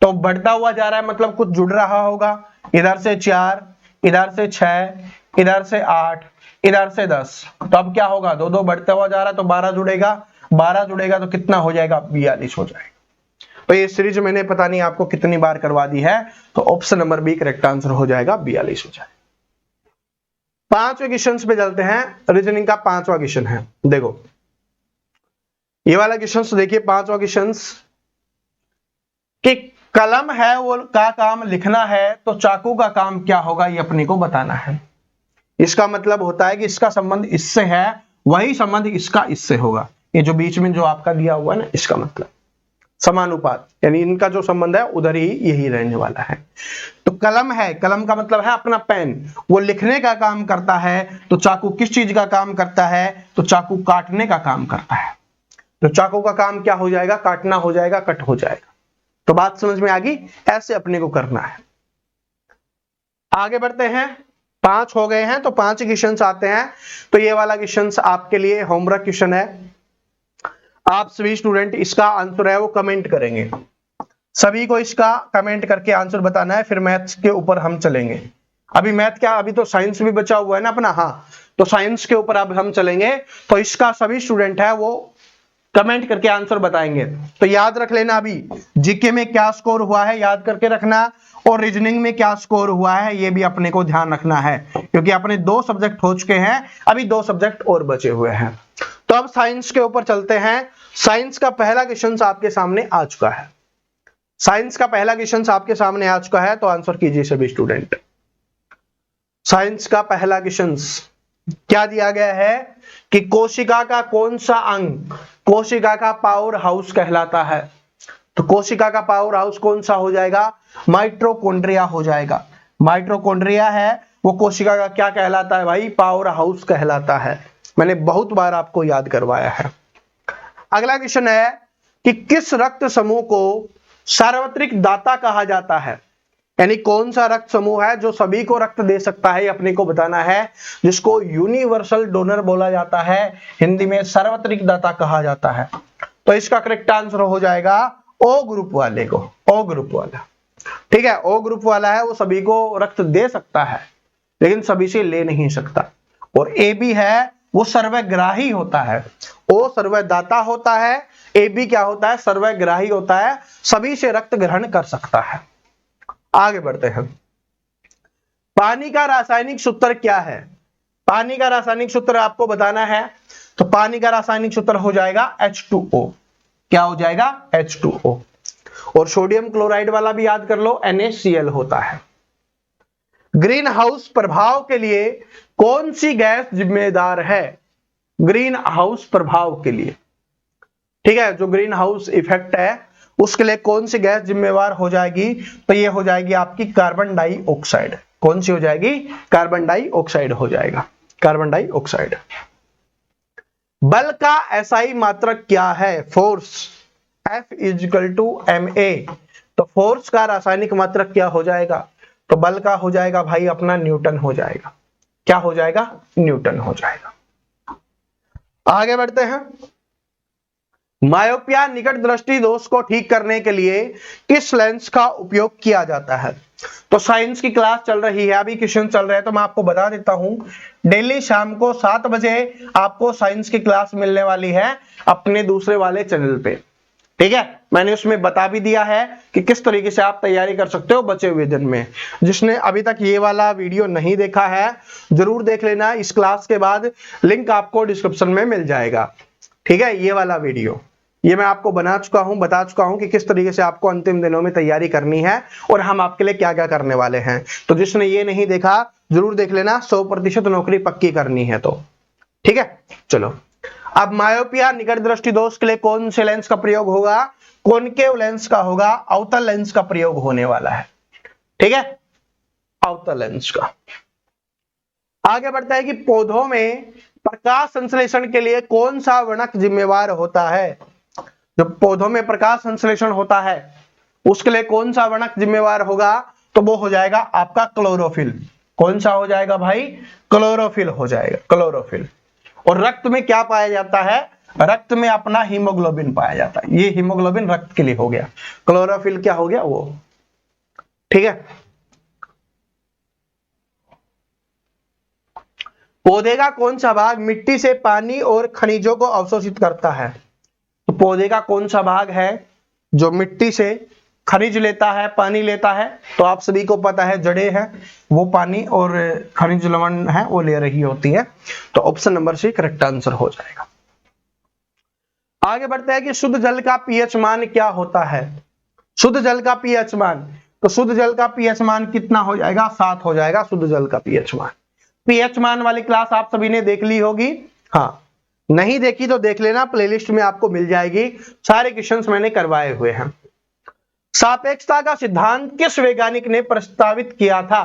तो बढ़ता हुआ जा रहा है, मतलब कुछ जुड़ रहा होगा। इधर से 4, इधर से 6, इधर से 8, इधर से 10। तो अब क्या होगा, 2 बढ़ता हुआ जा रहा है, तो 12 जुड़ेगा, 12 जुड़ेगा तो कितना हो जाएगा, 42 हो जाएगा। तो ये सीरीज मैंने पता नहीं आपको कितनी बार करवा दी है, तो option number B correct answer हो जाएगा, 42 हो जाएगा। 5वें क्वेश्चन पे चलते हैं। रीजनिंग का 5वां क्वेश्चन है, देखो ये वाला क्वेश्चन देखिए। 5वां क्वेश्चन कि कलम है वो का काम लिखना है, तो चाकू का काम क्या होगा, ये अपने को बताना है। इसका मतलब होता है कि इसका संबंध इससे है, वही संबंध इसका इससे होगा। ये जो बीच में जो आपका दिया हुआ है ना, इसका मतलब समानुपात, यानी इनका जो संबंध है उधर ही यही रहने वाला है। तो कलम है, कलम का मतलब है अपना पेन, वो लिखने का काम करता है। तो चाकू किस चीज का काम करता है, तो चाकू काटने का काम करता है। तो चाकू का काम क्या हो जाएगा, काटना हो जाएगा, कट हो जाएगा। तो बात समझ में आ गई, ऐसे अपने को करना है। आगे बढ़ते हैं, 5 हो गए हैं, तो 5 क्वेश्चन आते हैं। तो ये वाला क्वेश्चन आपके लिए होमवर्क क्वेश्चन है। आप सभी स्टूडेंट इसका आंसर है वो कमेंट करेंगे, सभी को इसका कमेंट करके आंसर बताना है, फिर मैथ्स के ऊपर हम चलेंगे। अभी मैथ क्या, अभी तो साइंस भी बचा हुआ है ना अपना, हाँ, तो साइंस के ऊपर अब हम चलेंगे। तो इसका सभी स्टूडेंट है वो कमेंट करके आंसर बताएंगे। तो याद रख लेना, अभी जीके में क्या स्कोर हुआ है याद करके रखना, और रीजनिंग में क्या स्कोर हुआ है ये भी अपने को ध्यान रखना है, क्योंकि अपने 2 सब्जेक्ट हो चुके हैं, अभी 2 सब्जेक्ट और बचे हुए हैं। तो अब साइंस के ऊपर चलते हैं। साइंस का पहला क्वेश्चन आपके सामने आ चुका है। साइंस का पहला क्वेश्चन आपके सामने आ चुका है, तो आंसर कीजिए सभी स्टूडेंट। साइंस का पहला क्वेश्चन क्या दिया गया है कि कोशिका का कौन सा अंग कोशिका का पावर हाउस कहलाता है। तो कोशिका का पावर हाउस कौन सा हो जाएगा, माइटोकॉन्ड्रिया हो जाएगा। माइटोकॉन्ड्रिया है वो कोशिका का क्या कहलाता है भाई, पावर हाउस कहलाता है। मैंने बहुत बार आपको याद करवाया है। अगला क्वेश्चन है कि किस रक्त समूह को सार्वत्रिक दाता कहा जाता है, यानी कौन सा रक्त समूह है जो सभी को रक्त दे सकता है, अपने को बताना है, जिसको यूनिवर्सल डोनर बोला जाता है, हिंदी में सार्वत्रिक दाता कहा जाता है। तो इसका करेक्ट आंसर हो जाएगा ओ ग्रुप वाले को, ओ ग्रुप वाला। ठीक है, ओ ग्रुप वाला है वो सभी को रक्त दे सकता है लेकिन सभी से ले नहीं सकता। और ए बी है वो सर्वग्राही होता है, ओ सर्वदाता होता है, ए बी क्या होता है, सर्वग्राही होता है, सभी से रक्त ग्रहण कर सकता है। आगे बढ़ते हैं। पानी का रासायनिक सूत्र क्या है, पानी का रासायनिक सूत्र आपको बताना है। तो पानी का रासायनिक सूत्र हो जाएगा H2O। क्या हो जाएगा, H2O। और सोडियम क्लोराइड वाला भी याद कर लो, NaCl होता है। ग्रीन हाउस प्रभाव के लिए कौन सी गैस जिम्मेदार है, ग्रीन हाउस प्रभाव के लिए, ठीक है, जो ग्रीन हाउस इफेक्ट है उसके लिए कौन सी गैस जिम्मेवार हो जाएगी, तो ये हो जाएगी आपकी कार्बन डाइऑक्साइड। कौन सी हो जाएगी, कार्बन डाइऑक्साइड हो जाएगा, कार्बन डाइऑक्साइड। बल का एसआई मात्रक क्या है, फोर्स, F = ma। तो फोर्स का रासायनिक मात्रक क्या हो जाएगा, तो बल का हो जाएगा भाई अपना न्यूटन हो जाएगा। क्या हो जाएगा, न्यूटन हो जाएगा। आगे बढ़ते हैं। मायोपिया निकट दृष्टि दोष को ठीक करने के लिए किस लेंस का उपयोग किया जाता है। तो साइंस की क्लास चल रही है, अभी क्वेश्चन चल रहे हैं, तो मैं आपको बता देता हूं, डेली शाम को 7 बजे आपको साइंस की क्लास मिलने वाली है अपने दूसरे वाले चैनल पे। ठीक है, मैंने उसमें बता भी दिया है कि किस तरीके से आप तैयारी कर सकते हो बचे हुए दिन में। जिसने अभी तक ये वाला वीडियो नहीं देखा है जरूर देख लेना, इस क्लास के बाद लिंक आपको डिस्क्रिप्शन में मिल जाएगा। ठीक है, ये वाला वीडियो ये मैं आपको बना चुका हूं, बता चुका हूं कि किस तरीके से आपको अंतिम दिनों में तैयारी करनी है और हम आपके लिए क्या क्या करने वाले हैं। तो जिसने ये नहीं देखा जरूर देख लेना, 100% नौकरी पक्की करनी है तो। ठीक है, चलो अब मायोपिया निकट दृष्टि दोष के लिए कौन से लेंस का प्रयोग होगा, कॉनकेव लेंस का होगा, अवतल लेंस का प्रयोग होने वाला है। ठीक है, अवतल लेंस का। आगे बढ़ता है कि पौधों में प्रकाश संश्लेषण के लिए कौन सा वर्णक जिम्मेवार होता है। जब पौधों में प्रकाश संश्लेषण होता है उसके लिए कौन सा वर्णक जिम्मेवार होगा, तो वो हो जाएगा आपका क्लोरोफिल। कौन सा हो जाएगा भाई, क्लोरोफिल हो जाएगा, क्लोरोफिल। और रक्त में क्या पाया जाता है, रक्त में अपना हीमोग्लोबिन पाया जाता है, ये हीमोग्लोबिन रक्त के लिए हो गया, क्लोरोफिल क्या हो गया वो। ठीक है, पौधे का कौन सा भाग मिट्टी से पानी और खनिजों को अवशोषित करता है। तो पौधे का कौन सा भाग है जो मिट्टी से खनिज लेता है, पानी लेता है। तो आप सभी को पता है जड़ें हैं वो पानी और खनिज लवण है वो ले रही होती है। तो option number C correct answer हो जाएगा। आगे बढ़ते हैं कि शुद्ध जल का पीएच मान क्या होता है। शुद्ध जल का पीएच मान, तो शुद्ध जल का पीएच मान कितना हो जाएगा, 7 हो जाएगा शुद्ध जल का पीएच मान। पीएच मान वाली क्लास आप सभी ने देख ली होगी, हाँ नहीं देखी तो देख लेना, प्लेलिस्ट में आपको मिल जाएगी, सारे क्वेश्चंस मैंने करवाए हुए हैं। सापेक्षता का सिद्धांत किस वैज्ञानिक ने प्रस्तावित किया था।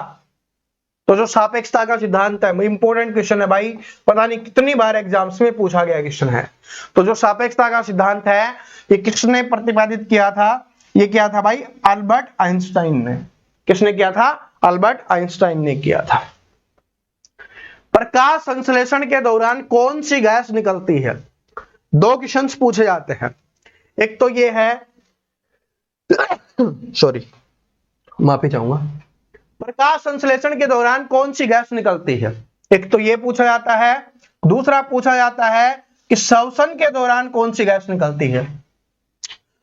तो जो सापेक्षता का सिद्धांत है, इंपॉर्टेंट क्वेश्चन है भाई, पता नहीं कितनी बार एग्जाम्स में पूछा गया क्वेश्चन है। तो जो सापेक्षता का सिद्धांत है ये किसने प्रतिपादित किया था, ये किया था भाई अल्बर्ट आइंस्टाइन ने। किसने किया था, अल्बर्ट आइंस्टाइन ने किया था। प्रकाश संश्लेषण के दौरान कौन सी गैस निकलती है। 2 क्वेश्चंस पूछे जाते हैं, एक तो ये है सॉरी माफी चाहूंगा, प्रकाश संश्लेषण के दौरान कौन सी गैस निकलती है। एक तो ये पूछा जाता है, दूसरा पूछा जाता है कि श्वसन के दौरान कौन सी गैस निकलती है।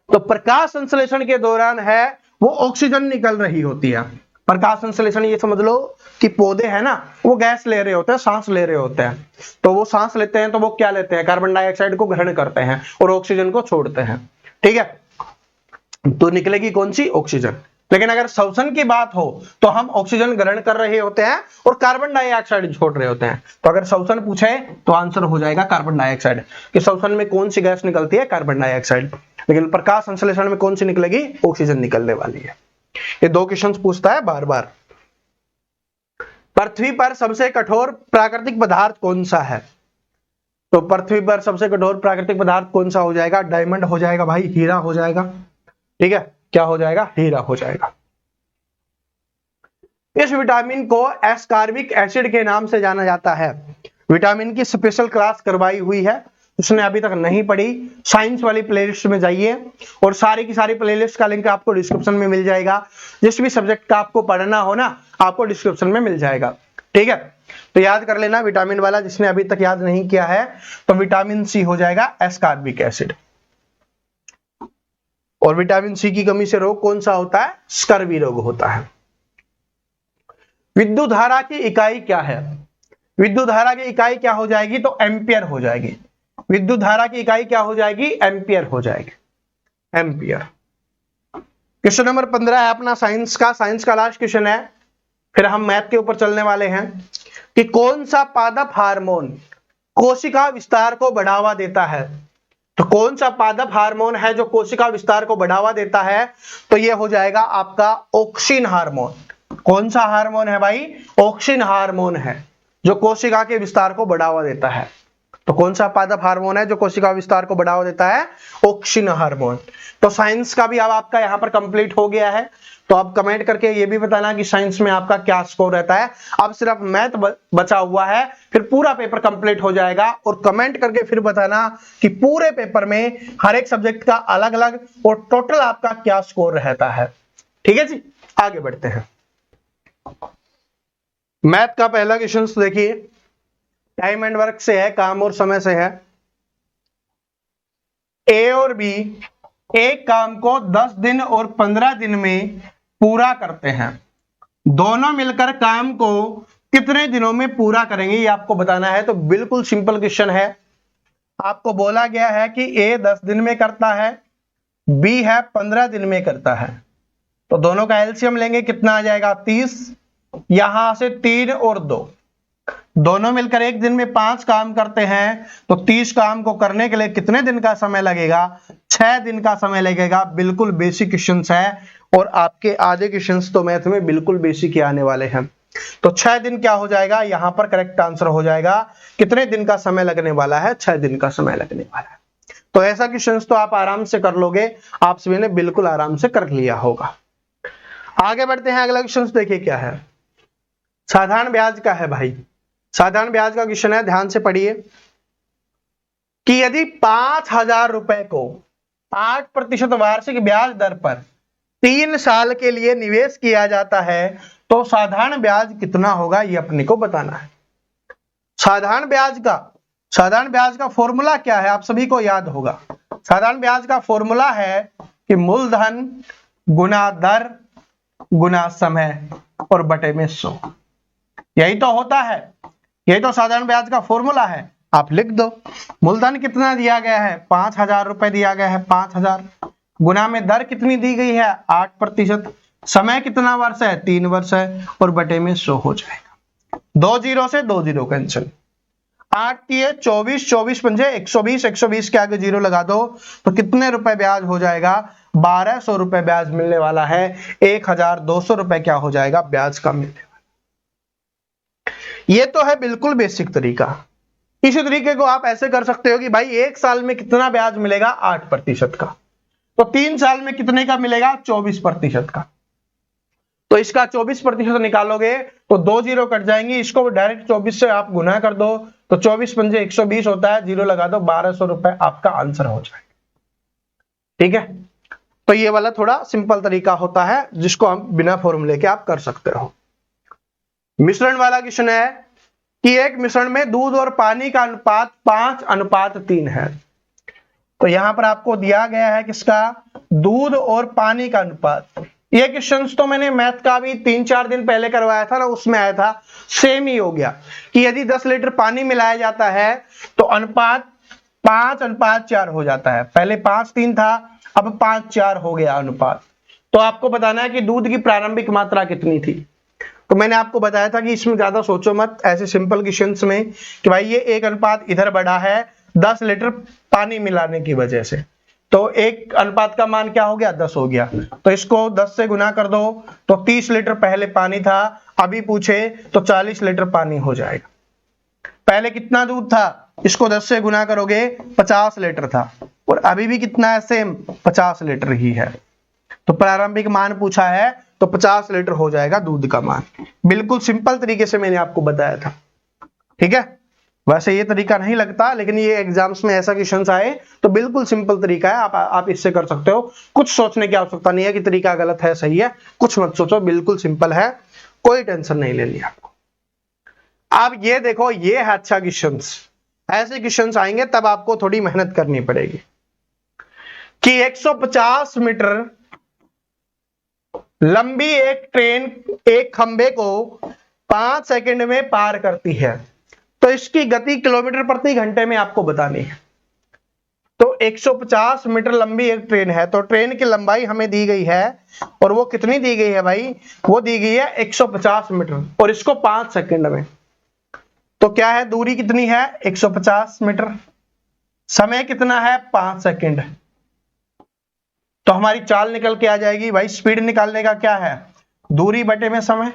तो प्रकाश संश्लेषण के दौरान है वो ऑक्सीजन निकल रही होती है। प्रकाश संश्लेषण ये समझ लो कि पौधे हैं ना वो गैस ले रहे होते हैं, सांस ले रहे होते हैं। तो वो सांस लेते हैं तो वो क्या लेते हैं, कार्बन डाइऑक्साइड को ग्रहण करते हैं और ऑक्सीजन को छोड़ते हैं। ठीक है, तो निकलेगी कौन सी, ऑक्सीजन। लेकिन अगर श्वसन की बात हो तो हम ऑक्सीजन ग्रहण कर रहे होते हैं और कार्बन डाइऑक्साइड छोड़ रहे होते हैं। तो अगर श्वसन पूछे तो आंसर हो जाएगा कार्बन डाइऑक्साइड, कि श्वसन में कौन सी गैस निकलती है, कार्बन डाइऑक्साइड। लेकिन प्रकाश संश्लेषण में कौन सी निकलेगी, ऑक्सीजन निकलने वाली है। ये 2 क्वेश्चन पूछता है बार बार। पृथ्वी पर सबसे कठोर प्राकृतिक पदार्थ कौन सा है। तो पृथ्वी पर सबसे कठोर प्राकृतिक पदार्थ कौन सा हो जाएगा? डायमंड हो जाएगा भाई, हीरा हो जाएगा। ठीक है, क्या हो जाएगा? हीरा हो जाएगा। इस विटामिन को एस्कॉर्बिक एसिड के नाम से जाना जाता है। विटामिन की स्पेशल क्लास करवाई हुई है, उसने अभी तक नहीं पढ़ी, साइंस वाली प्लेलिस्ट में जाइए और सारी की सारी प्लेलिस्ट का लिंक आपको डिस्क्रिप्शन में मिल जाएगा। जिस भी सब्जेक्ट का आपको पढ़ना हो ना, आपको डिस्क्रिप्शन में मिल जाएगा। ठीक है, तो याद कर लेना विटामिन वाला, जिसने अभी तक याद नहीं किया है तो विटामिन सी हो जाएगा एस्कॉर्बिक एसिड। और विटामिन सी की कमी से रोग कौन सा होता है? स्कर्वी रोग होता है। विद्युत धारा की इकाई क्या है? विद्युत धारा की इकाई क्या हो जाएगी? तो एम्पियर हो जाएगी। विद्युत धारा की इकाई क्या हो जाएगी? एम्पियर हो जाएगी, एम्पियर। क्वेश्चन नंबर 15 है अपना साइंस का लास्ट क्वेश्चन है, फिर हम मैथ के ऊपर चलने वाले हैं कि कौन सा पादप हार्मोन कोशिका विस्तार को बढ़ावा देता है? तो कौन सा पादप हार्मोन है जो कोशिका विस्तार को बढ़ावा देता है? तो यह हो जाएगा आपका ऑक्सिन हार्मोन। कौन सा हार्मोन है भाई? ऑक्सिन हार्मोन है जो कोशिका के विस्तार को बढ़ावा देता है। तो कौन सा पादप हार्मोन है जो कोशिका विस्तार को बढ़ावा देता है? Auxin hormone. तो साइंस का भी अब आपका यहां पर कंप्लीट हो गया है। तो आप कमेंट करके ये भी बताना कि साइंस में आपका क्या स्कोर रहता है। अब सिर्फ मैथ बचा हुआ है, फिर पूरा पेपर कंप्लीट हो जाएगा। और कमेंट करके फिर बताना कि पूरे पेपर में हर एक सब्जेक्ट का अलग अलग और टोटल आपका क्या स्कोर रहता है। ठीक है जी, आगे बढ़ते हैं। मैथ का पहला क्वेश्चन देखिए, टाइम एंड वर्क से है, काम और समय से है। ए और बी एक काम को 10 दिन और 15 दिन में पूरा करते हैं। दोनों मिलकर काम को कितने दिनों में पूरा करेंगे, ये आपको बताना है। तो बिल्कुल सिंपल क्वेश्चन है। आपको बोला गया है कि ए 10 दिन में करता है, बी है 15 दिन में करता है। तो दोनों का एलसीएम लेंगे, कितना आ जाएगा? 30। यहां से 3 और 2, दोनों मिलकर एक दिन में 5 काम करते हैं। तो 30 काम को करने के लिए कितने दिन का समय लगेगा? 6 दिन का समय लगेगा। बिल्कुल बेसिक क्वेश्चंस है और आपके आधे क्वेश्चंस तो मैथ में बिल्कुल बेसिक ही आने वाले हैं। तो 6 दिन क्या हो जाएगा? यहां पर करेक्ट आंसर हो जाएगा। कितने दिन का समय लगने वाला है? 6 दिन का समय लगने वाला है। तो ऐसा क्वेश्चंस तो आप आराम से कर लोगे, आप सभी ने बिल्कुल आराम से कर लिया होगा। आगे बढ़ते हैं, अगला क्वेश्चन देखिए क्या है। साधारण ब्याज का है भाई। साधारण ब्याज का क्वेश्चन है, ध्यान से पढ़िए कि यदि 5,000 रुपए को 8% वार्षिक ब्याज दर पर 3 साल के लिए निवेश किया जाता है तो साधारण ब्याज कितना होगा, ये अपने को बताना है। साधारण ब्याज का फॉर्मूला क्या है? आप सभी को याद होगा। साधारण ब्याज का फॉर्मूला है कि मूलधन गुना दर गुना समय और बटे में 100। यही तो होता है, यही तो साधारण ब्याज का फॉर्मूला है। आप लिख दो, मूलधन कितना दिया गया है? 5,000 रुपए दिया गया है, 5,000। गुना में दर कितनी दी गई है? 8%। समय कितना वर्ष है? 3 वर्ष है, और बटे में 100 हो जाएगा। 2 जीरो से 2 जीरो कैंसिल। 8 दिए 24, 24 पंजे 120, 120 के आगे जीरो लगा दो तो कितने रुपए ब्याज हो जाएगा? 1200 रुपए ब्याज मिलने वाला है। 1,200 रुपए क्या हो जाएगा? ब्याज का मिलने वाला। ये तो है बिल्कुल बेसिक तरीका। इसी तरीके को आप ऐसे कर सकते हो कि भाई 1 साल में कितना ब्याज मिलेगा? 8% का। तो 3 साल में कितने का मिलेगा? 24% का। तो इसका 24% निकालोगे तो 2 जीरो कट जाएंगे। इसको डायरेक्ट 24 से आप गुना कर दो तो 24 पंजे 120 होता है, जीरो लगा दो, 1200 रुपए आपका आंसर हो जाएगा। ठीक है, तो ये वाला थोड़ा सिंपल तरीका होता है जिसको हम बिना फॉर्मूले के आप कर सकते हो। मिश्रण वाला क्वेश्चन है कि एक मिश्रण में दूध और पानी का अनुपात 5:3 है। तो यहां पर आपको दिया गया है किसका? दूध और पानी का अनुपात। ये क्वेश्चन तो मैंने मैथ का भी 3-4 दिन पहले करवाया था ना, उसमें आया था, सेम ही हो गया कि यदि 10 लीटर पानी मिलाया जाता है तो अनुपात 5:4 हो जाता है। पहले 5:3 था, अब 5:4 हो गया अनुपात। तो आपको बताना है कि दूध की प्रारंभिक मात्रा कितनी थी। तो मैंने आपको बताया था कि इसमें ज्यादा सोचो मत, ऐसे सिंपल क्वेश्चंस में कि भाई ये एक अनुपात इधर बढ़ा है 10 लीटर पानी मिलाने की वजह से, तो एक अनुपात का मान क्या हो गया? 10 हो गया। तो इसको 10 से गुना कर दो तो 30 लीटर पहले पानी था, अभी पूछे तो 40 लीटर पानी हो जाएगा। पहले कितना दूध था, इसको 10 से गुना करोगे 50 लीटर था, और अभी भी कितना है, सेम 50 लीटर ही है। तो प्रारंभिक मान पूछा है तो 50 लीटर हो जाएगा दूध का मान। बिल्कुल सिंपल तरीके से मैंने आपको बताया था, ठीक है। वैसे ये तरीका नहीं लगता, लेकिन ये एग्जाम्स में ऐसा क्वेश्चन आए तो बिल्कुल सिंपल तरीका है, आप इससे कर सकते हो। कुछ सोचने की आवश्यकता नहीं है कि तरीका गलत है सही है, कुछ मत सोचो, बिल्कुल सिंपल है, कोई टेंशन नहीं लेनी आपको। अब ये देखो, ये है अच्छा क्वेश्चन। ऐसे क्वेश्चन आएंगे तब आपको थोड़ी मेहनत करनी पड़ेगी कि 150 मीटर लंबी एक ट्रेन एक खंबे को 5 सेकंड में पार करती है, तो इसकी गति किलोमीटर प्रति घंटे में आपको बतानी है। तो 150 मीटर लंबी एक ट्रेन है, तो ट्रेन की लंबाई हमें दी गई है, और वो कितनी दी गई है भाई, वो दी गई है 150 मीटर, और इसको 5 सेकंड में। तो क्या है, दूरी कितनी है 150 मीटर, समय कितना है 5 सेकंड। तो हमारी चाल निकल के आ जाएगी भाई। स्पीड निकालने का क्या है, दूरी बटे में समय,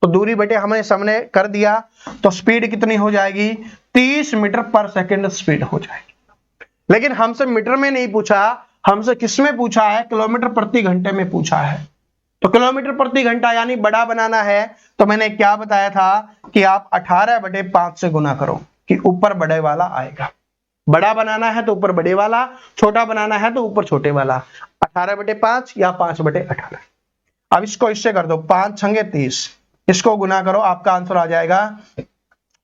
तो दूरी बटे हमने सामने कर दिया, तो स्पीड कितनी हो जाएगी 30 मीटर पर सेकंड स्पीड हो जाएगी। लेकिन हमसे मीटर में नहीं पूछा, हमसे किस में पूछा है, किलोमीटर प्रति घंटे में पूछा है। तो किलोमीटर प्रति घंटा यानी बड़ा बनाना है, तो मैंने क्या बताया था कि आप 18/5 से गुना करो कि ऊपर बड़े वाला आएगा। बड़ा बनाना है तो ऊपर बड़े वाला, छोटा बनाना है तो ऊपर छोटे वाला। 18/5 या 5/18। अब इसको इससे कर दो, 5 छंगे 30, इसको गुना करो, आपका आंसर आ जाएगा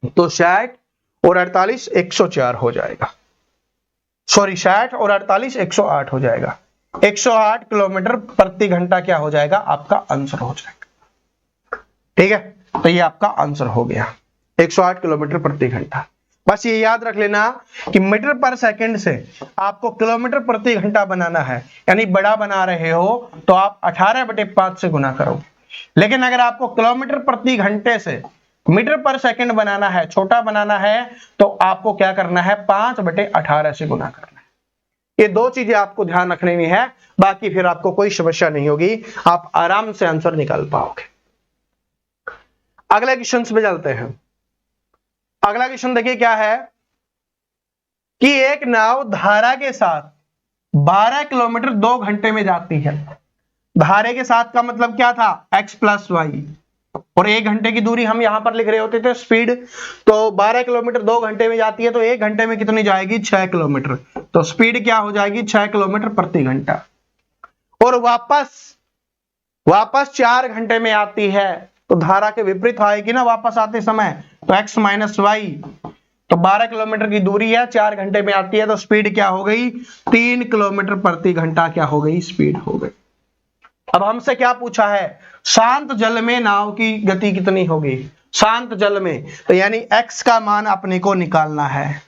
तो 60 और 48 104 हो जाएगा। सॉरी 60 और 48 108 हो जाएगा। 108 किलोमीटर प्रति घंटा क्या हो जाएगा, आपका आंसर हो जाएगा। ठीक है, तो ये आपका आंसर हो गया 108 किलोमीटर प्रति घंटा। बस ये याद रख लेना कि मीटर पर सेकंड से आपको किलोमीटर प्रति घंटा बनाना है, यानी बड़ा बना रहे हो तो आप 18/5 से गुना करो। लेकिन अगर आपको किलोमीटर प्रति घंटे से मीटर पर सेकंड बनाना है, छोटा बनाना है, तो आपको क्या करना है 5/18 से गुना करना है। ये दो चीजें आपको ध्यान रखनी है, बाकी फिर आपको कोई समस्या नहीं होगी, आप आराम से आंसर निकाल पाओगे। अगले क्वेश्चन पे चलते हैं। अगला क्वेश्चन देखिए क्या है कि एक नाव धारा के साथ 12 किलोमीटर 2 घंटे में जाती है। धारे के साथ का मतलब क्या था, x + y, और 1 घंटे की दूरी हम यहां पर लिख रहे होते थे स्पीड। तो 12 किलोमीटर 2 घंटे में जाती है, तो 1 घंटे में कितनी जाएगी 6 किलोमीटर, तो स्पीड क्या हो जाएगी 6 किलोमीटर प्रति घंटा। और वापस 4 घंटे में आती है, तो धारा के विपरीत आएगी ना वापस आते समय, तो x - y, तो 12 किलोमीटर की दूरी है, 4 घंटे में आती है, तो स्पीड क्या हो गई 3 किलोमीटर प्रति घंटा क्या हो गई, स्पीड हो गई। अब हमसे क्या पूछा है, शांत जल में नाव की गति कितनी होगी, शांत जल में, तो यानी x का मान अपने को निकालना है।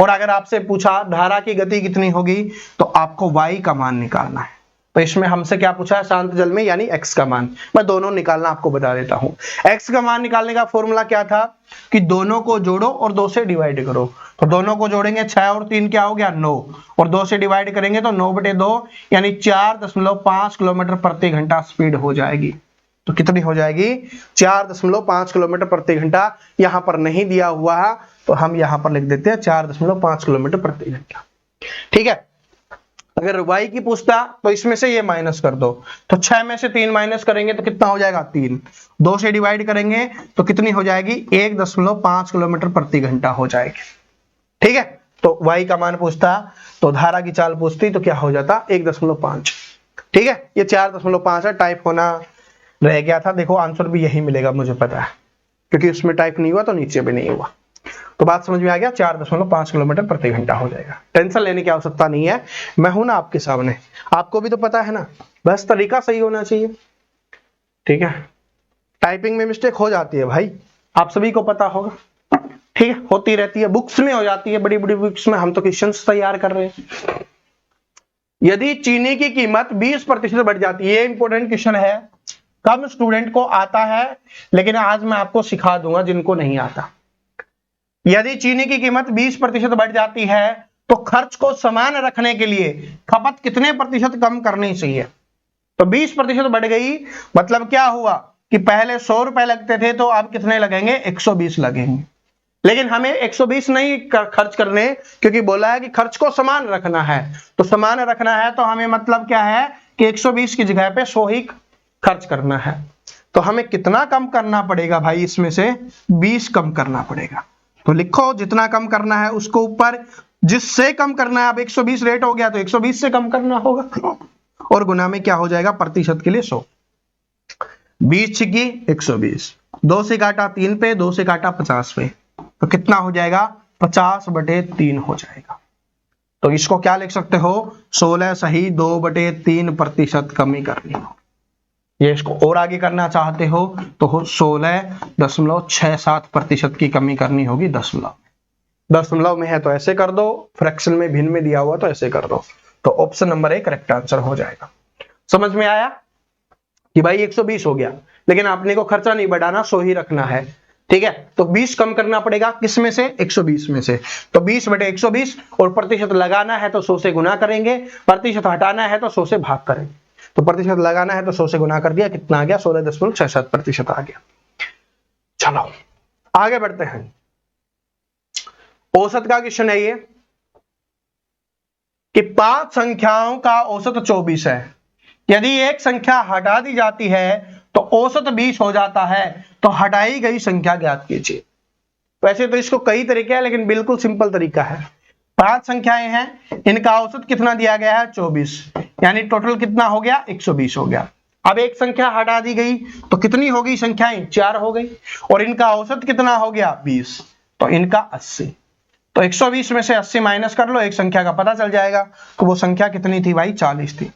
और अगर आपसे पूछा धारा की गति कितनी होगी, तो आपको y का मान निकालना है। तो इसमें हमसे क्या पूछा है, शांत जल में यानी x का मान। मैं दोनों निकालना आपको बता देता हूं। x का मान निकालने का फॉर्मूला क्या था कि दोनों को जोड़ो और 2 से डिवाइड करो। तो दोनों को जोड़ेंगे 6 और 3 क्या हो गया 9, और 2 से डिवाइड करेंगे तो 9/2 यानी 4.5 किलोमीटर प्रति घंटा स्पीड हो जाएगी। तो कितनी हो जाएगी 4.5 किलोमीटर प्रति घंटा। यहां पर नहीं दिया हुआ है तो हम यहां पर लिख देते हैं 4.5 किलोमीटर प्रति घंटा। ठीक है, अगर y की पूछता तो इसमें से ये माइनस कर दो, तो 6 में से 3 माइनस करेंगे तो कितना हो जाएगा 3, 2 से डिवाइड करेंगे तो कितनी हो जाएगी 1.5 किलोमीटर प्रति घंटा हो जाएगी। ठीक है, तो y का मान पूछता तो धारा की चाल पूछती तो क्या हो जाता 1.5। ठीक है, ये 4.5 है, टाइप होना रह गया था। देखो आंसर भी यही मिलेगा मुझे पता है, क्योंकि उसमें टाइप नहीं हुआ तो नीचे भी नहीं हुआ। तो बात समझ में आ गया, 4.5 किलोमीटर प्रति घंटा हो जाएगा। टेंशन लेने की आवश्यकता नहीं है, मैं हूं ना आपके सामने, आपको भी तो पता है ना, बस तरीका सही होना चाहिए। ठीक है, टाइपिंग में मिस्टेक हो जाती है भाई, आप सभी को पता होगा। ठीक है, होती रहती है, बुक्स में हो जाती है, बड़ी बड़ी बुक्स में। हम तो क्वेश्चंस तैयार कर रहे हैं। यदि चीनी की कीमत 20% बढ़ जाती है, ये इंपॉर्टेंट क्वेश्चन है, कम स्टूडेंट को आता है, लेकिन आज मैं आपको सिखा दूंगा जिनको नहीं आता। यदि चीनी की कीमत 20% बढ़ जाती है तो खर्च को समान रखने के लिए खपत कितने प्रतिशत कम करनी चाहिए। तो 20% बढ़ गई, मतलब क्या हुआ कि पहले 100 रुपए लगते थे तो अब कितने लगेंगे 120 लगेंगे। लेकिन हमें 120 नहीं खर्च करने, क्योंकि बोला है कि खर्च को समान रखना है। तो समान रखना है तो हमें मतलब क्या है कि 120 की जगह पे 100 ही खर्च करना है। तो हमें कितना कम करना पड़ेगा भाई, इसमें से 20 कम करना पड़ेगा। तो लिखो जितना कम करना है उसको ऊपर, जिससे कम करना है। अब 120 रेट हो गया तो 120 से कम करना होगा, और गुना में क्या हो जाएगा, प्रतिशत के लिए 100। 20 छिकी 120, 2 से काटा 3 पे, 2 से काटा 50 पे, तो कितना हो जाएगा, 50/3 हो जाएगा। तो इसको क्या लिख सकते हो, 16 सही 2/3% कमी करनी हो। ये इसको और आगे करना चाहते हो तो 16.67% की कमी करनी होगी दशमलव में है तो ऐसे कर दो, फ्रैक्शन में भिन्न में दिया हुआ तो ऐसे कर दो। तो option number A correct answer हो जाएगा। समझ में आया कि भाई 120 हो गया, लेकिन आपने को खर्चा नहीं बढ़ाना, 100 ही रखना है। ठीक है, तो 20 कम करना पड़ेगा, किस में से, 120 में से। तो 20/120, और प्रतिशत लगाना है तो 100 से गुना करेंगे, प्रतिशत हटाना है तो 100 से भाग करेंगे। तो प्रतिशत लगाना है तो 100 से गुना कर दिया, कितना आ गया, 16.67% आ गया। चलो आगे बढ़ते हैं। औसत का क्वेश्चन है ये कि 5 संख्याओं का औसत 24 है। यदि एक संख्या हटा दी जाती है तो औसत 20 हो जाता है, तो हटाई गई संख्या ज्ञात कीजिए। वैसे तो इसको कई तरीके हैं, लेकिन बिल्कुल सिंपल तरीका है। 5 संख्याएं हैं, इनका औसत कितना दिया गया है, 24, यानी टोटल कितना हो गया, 120 हो गया। अब एक संख्या हटा दी गई तो कितनी हो गई संख्याएं, 4 हो गई, और इनका औसत कितना हो गया, 20, तो इनका 80। तो 120 में से 80 माइनस कर लो, एक संख्या का पता चल जाएगा। तो वो संख्या कितनी थी भाई, 40 थी।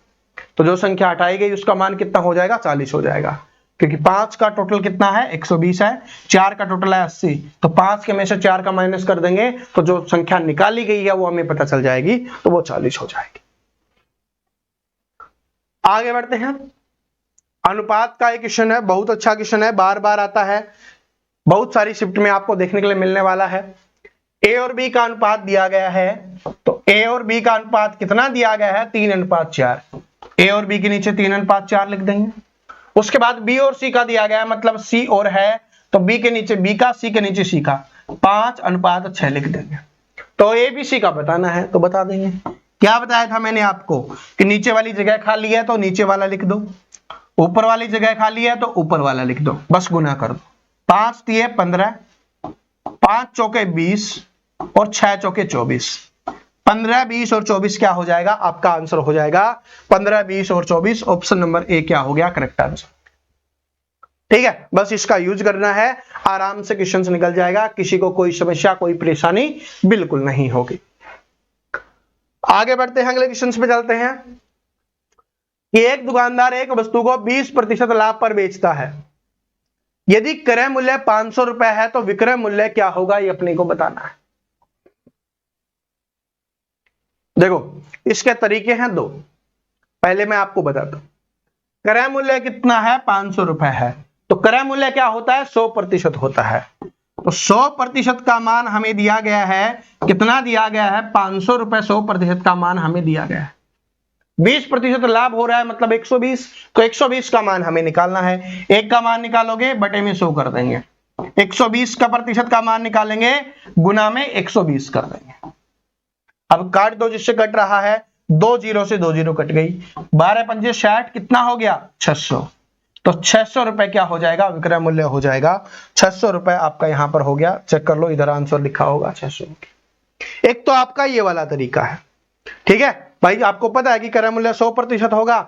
तो जो संख्या हटाई गई उसका मान कितना हो जाएगा, 40 हो जाएगा, क्योंकि 5 का टोटल कितना है, 120 है, 4 का टोटल है 80। तो 5 के में से 4 का माइनस कर देंगे तो जो संख्या निकाली गई है वो हमें पता चल जाएगी, तो वो 40 हो जाएगी। आगे बढ़ते हैं। अनुपात का एक क्वेश्चन है, बहुत अच्छा क्वेश्चन है, बार बार आता है, बहुत सारी शिफ्ट में आपको देखने के लिए मिलने वाला है। ए और बी का अनुपात दिया गया है, तो ए और बी का अनुपात कितना दिया गया है, 3:4। ए और बी के नीचे 3:4 लिख देंगे। उसके बाद बी और सी का दिया गया है, मतलब सी और है, तो बी के नीचे बी का, सी के नीचे सी का, 5:6 लिख देंगे। तो ए बी सी का बताना है तो बता देंगे। क्या बताया था मैंने आपको कि नीचे वाली जगह खाली है तो नीचे वाला लिख दो, ऊपर वाली जगह खाली है तो ऊपर वाला लिख दो, बस गुना कर दो। 5 तिये 15, 5 चौके 20 और 6 चौके 24। 15, 20 और 24 क्या हो जाएगा, आपका आंसर हो जाएगा 15, 20 और 24। ऑप्शन नंबर ए क्या हो गया, करेक्ट आंसर। ठीक है, बस इसका यूज करना है, आराम से क्वेश्चन निकल जाएगा, किसी को कोई समस्या कोई परेशानी बिल्कुल नहीं होगी। आगे बढ़ते हैं, अगले क्वेश्चन पे चलते हैं कि एक दुकानदार एक वस्तु को 20% लाभ पर बेचता है। यदि क्रय मूल्य 500 रुपए है तो विक्रय मूल्य क्या होगा, ये अपने को बताना है। देखो इसके तरीके हैं दो, पहले मैं आपको बताता हूं। क्रय मूल्य कितना है, 500 रुपए है, तो क्रय मूल्य क्या होता है, 100% होता है। तो 100% का मान हमें दिया गया है, कितना दिया गया है, 500 रुपए, 100% का मान हमें दिया गया है। 20% लाभ हो रहा है, मतलब 120, तो 120 का मान हमें निकालना है। एक का मान निकालोगे बटे में 100 कर देंगे, 120 का प्रतिशत का मान निकालेंगे, गुना में 120 कर देंगे। अब काट दो, जिससे कट रहा है, 2 जीरो से 2 जीरो कट गई, 12 पंजे 60, कितना हो गया, 600। तो 600 रुपए क्या हो जाएगा, विक्रय मूल्य हो जाएगा 600 रुपए, आपका यहां पर हो गया। चेक कर लो, इधर आंसर लिखा होगा 600। एक तो आपका ये वाला तरीका है, ठीक है भाई, आपको पता है कि क्रय मूल्य 100% होगा,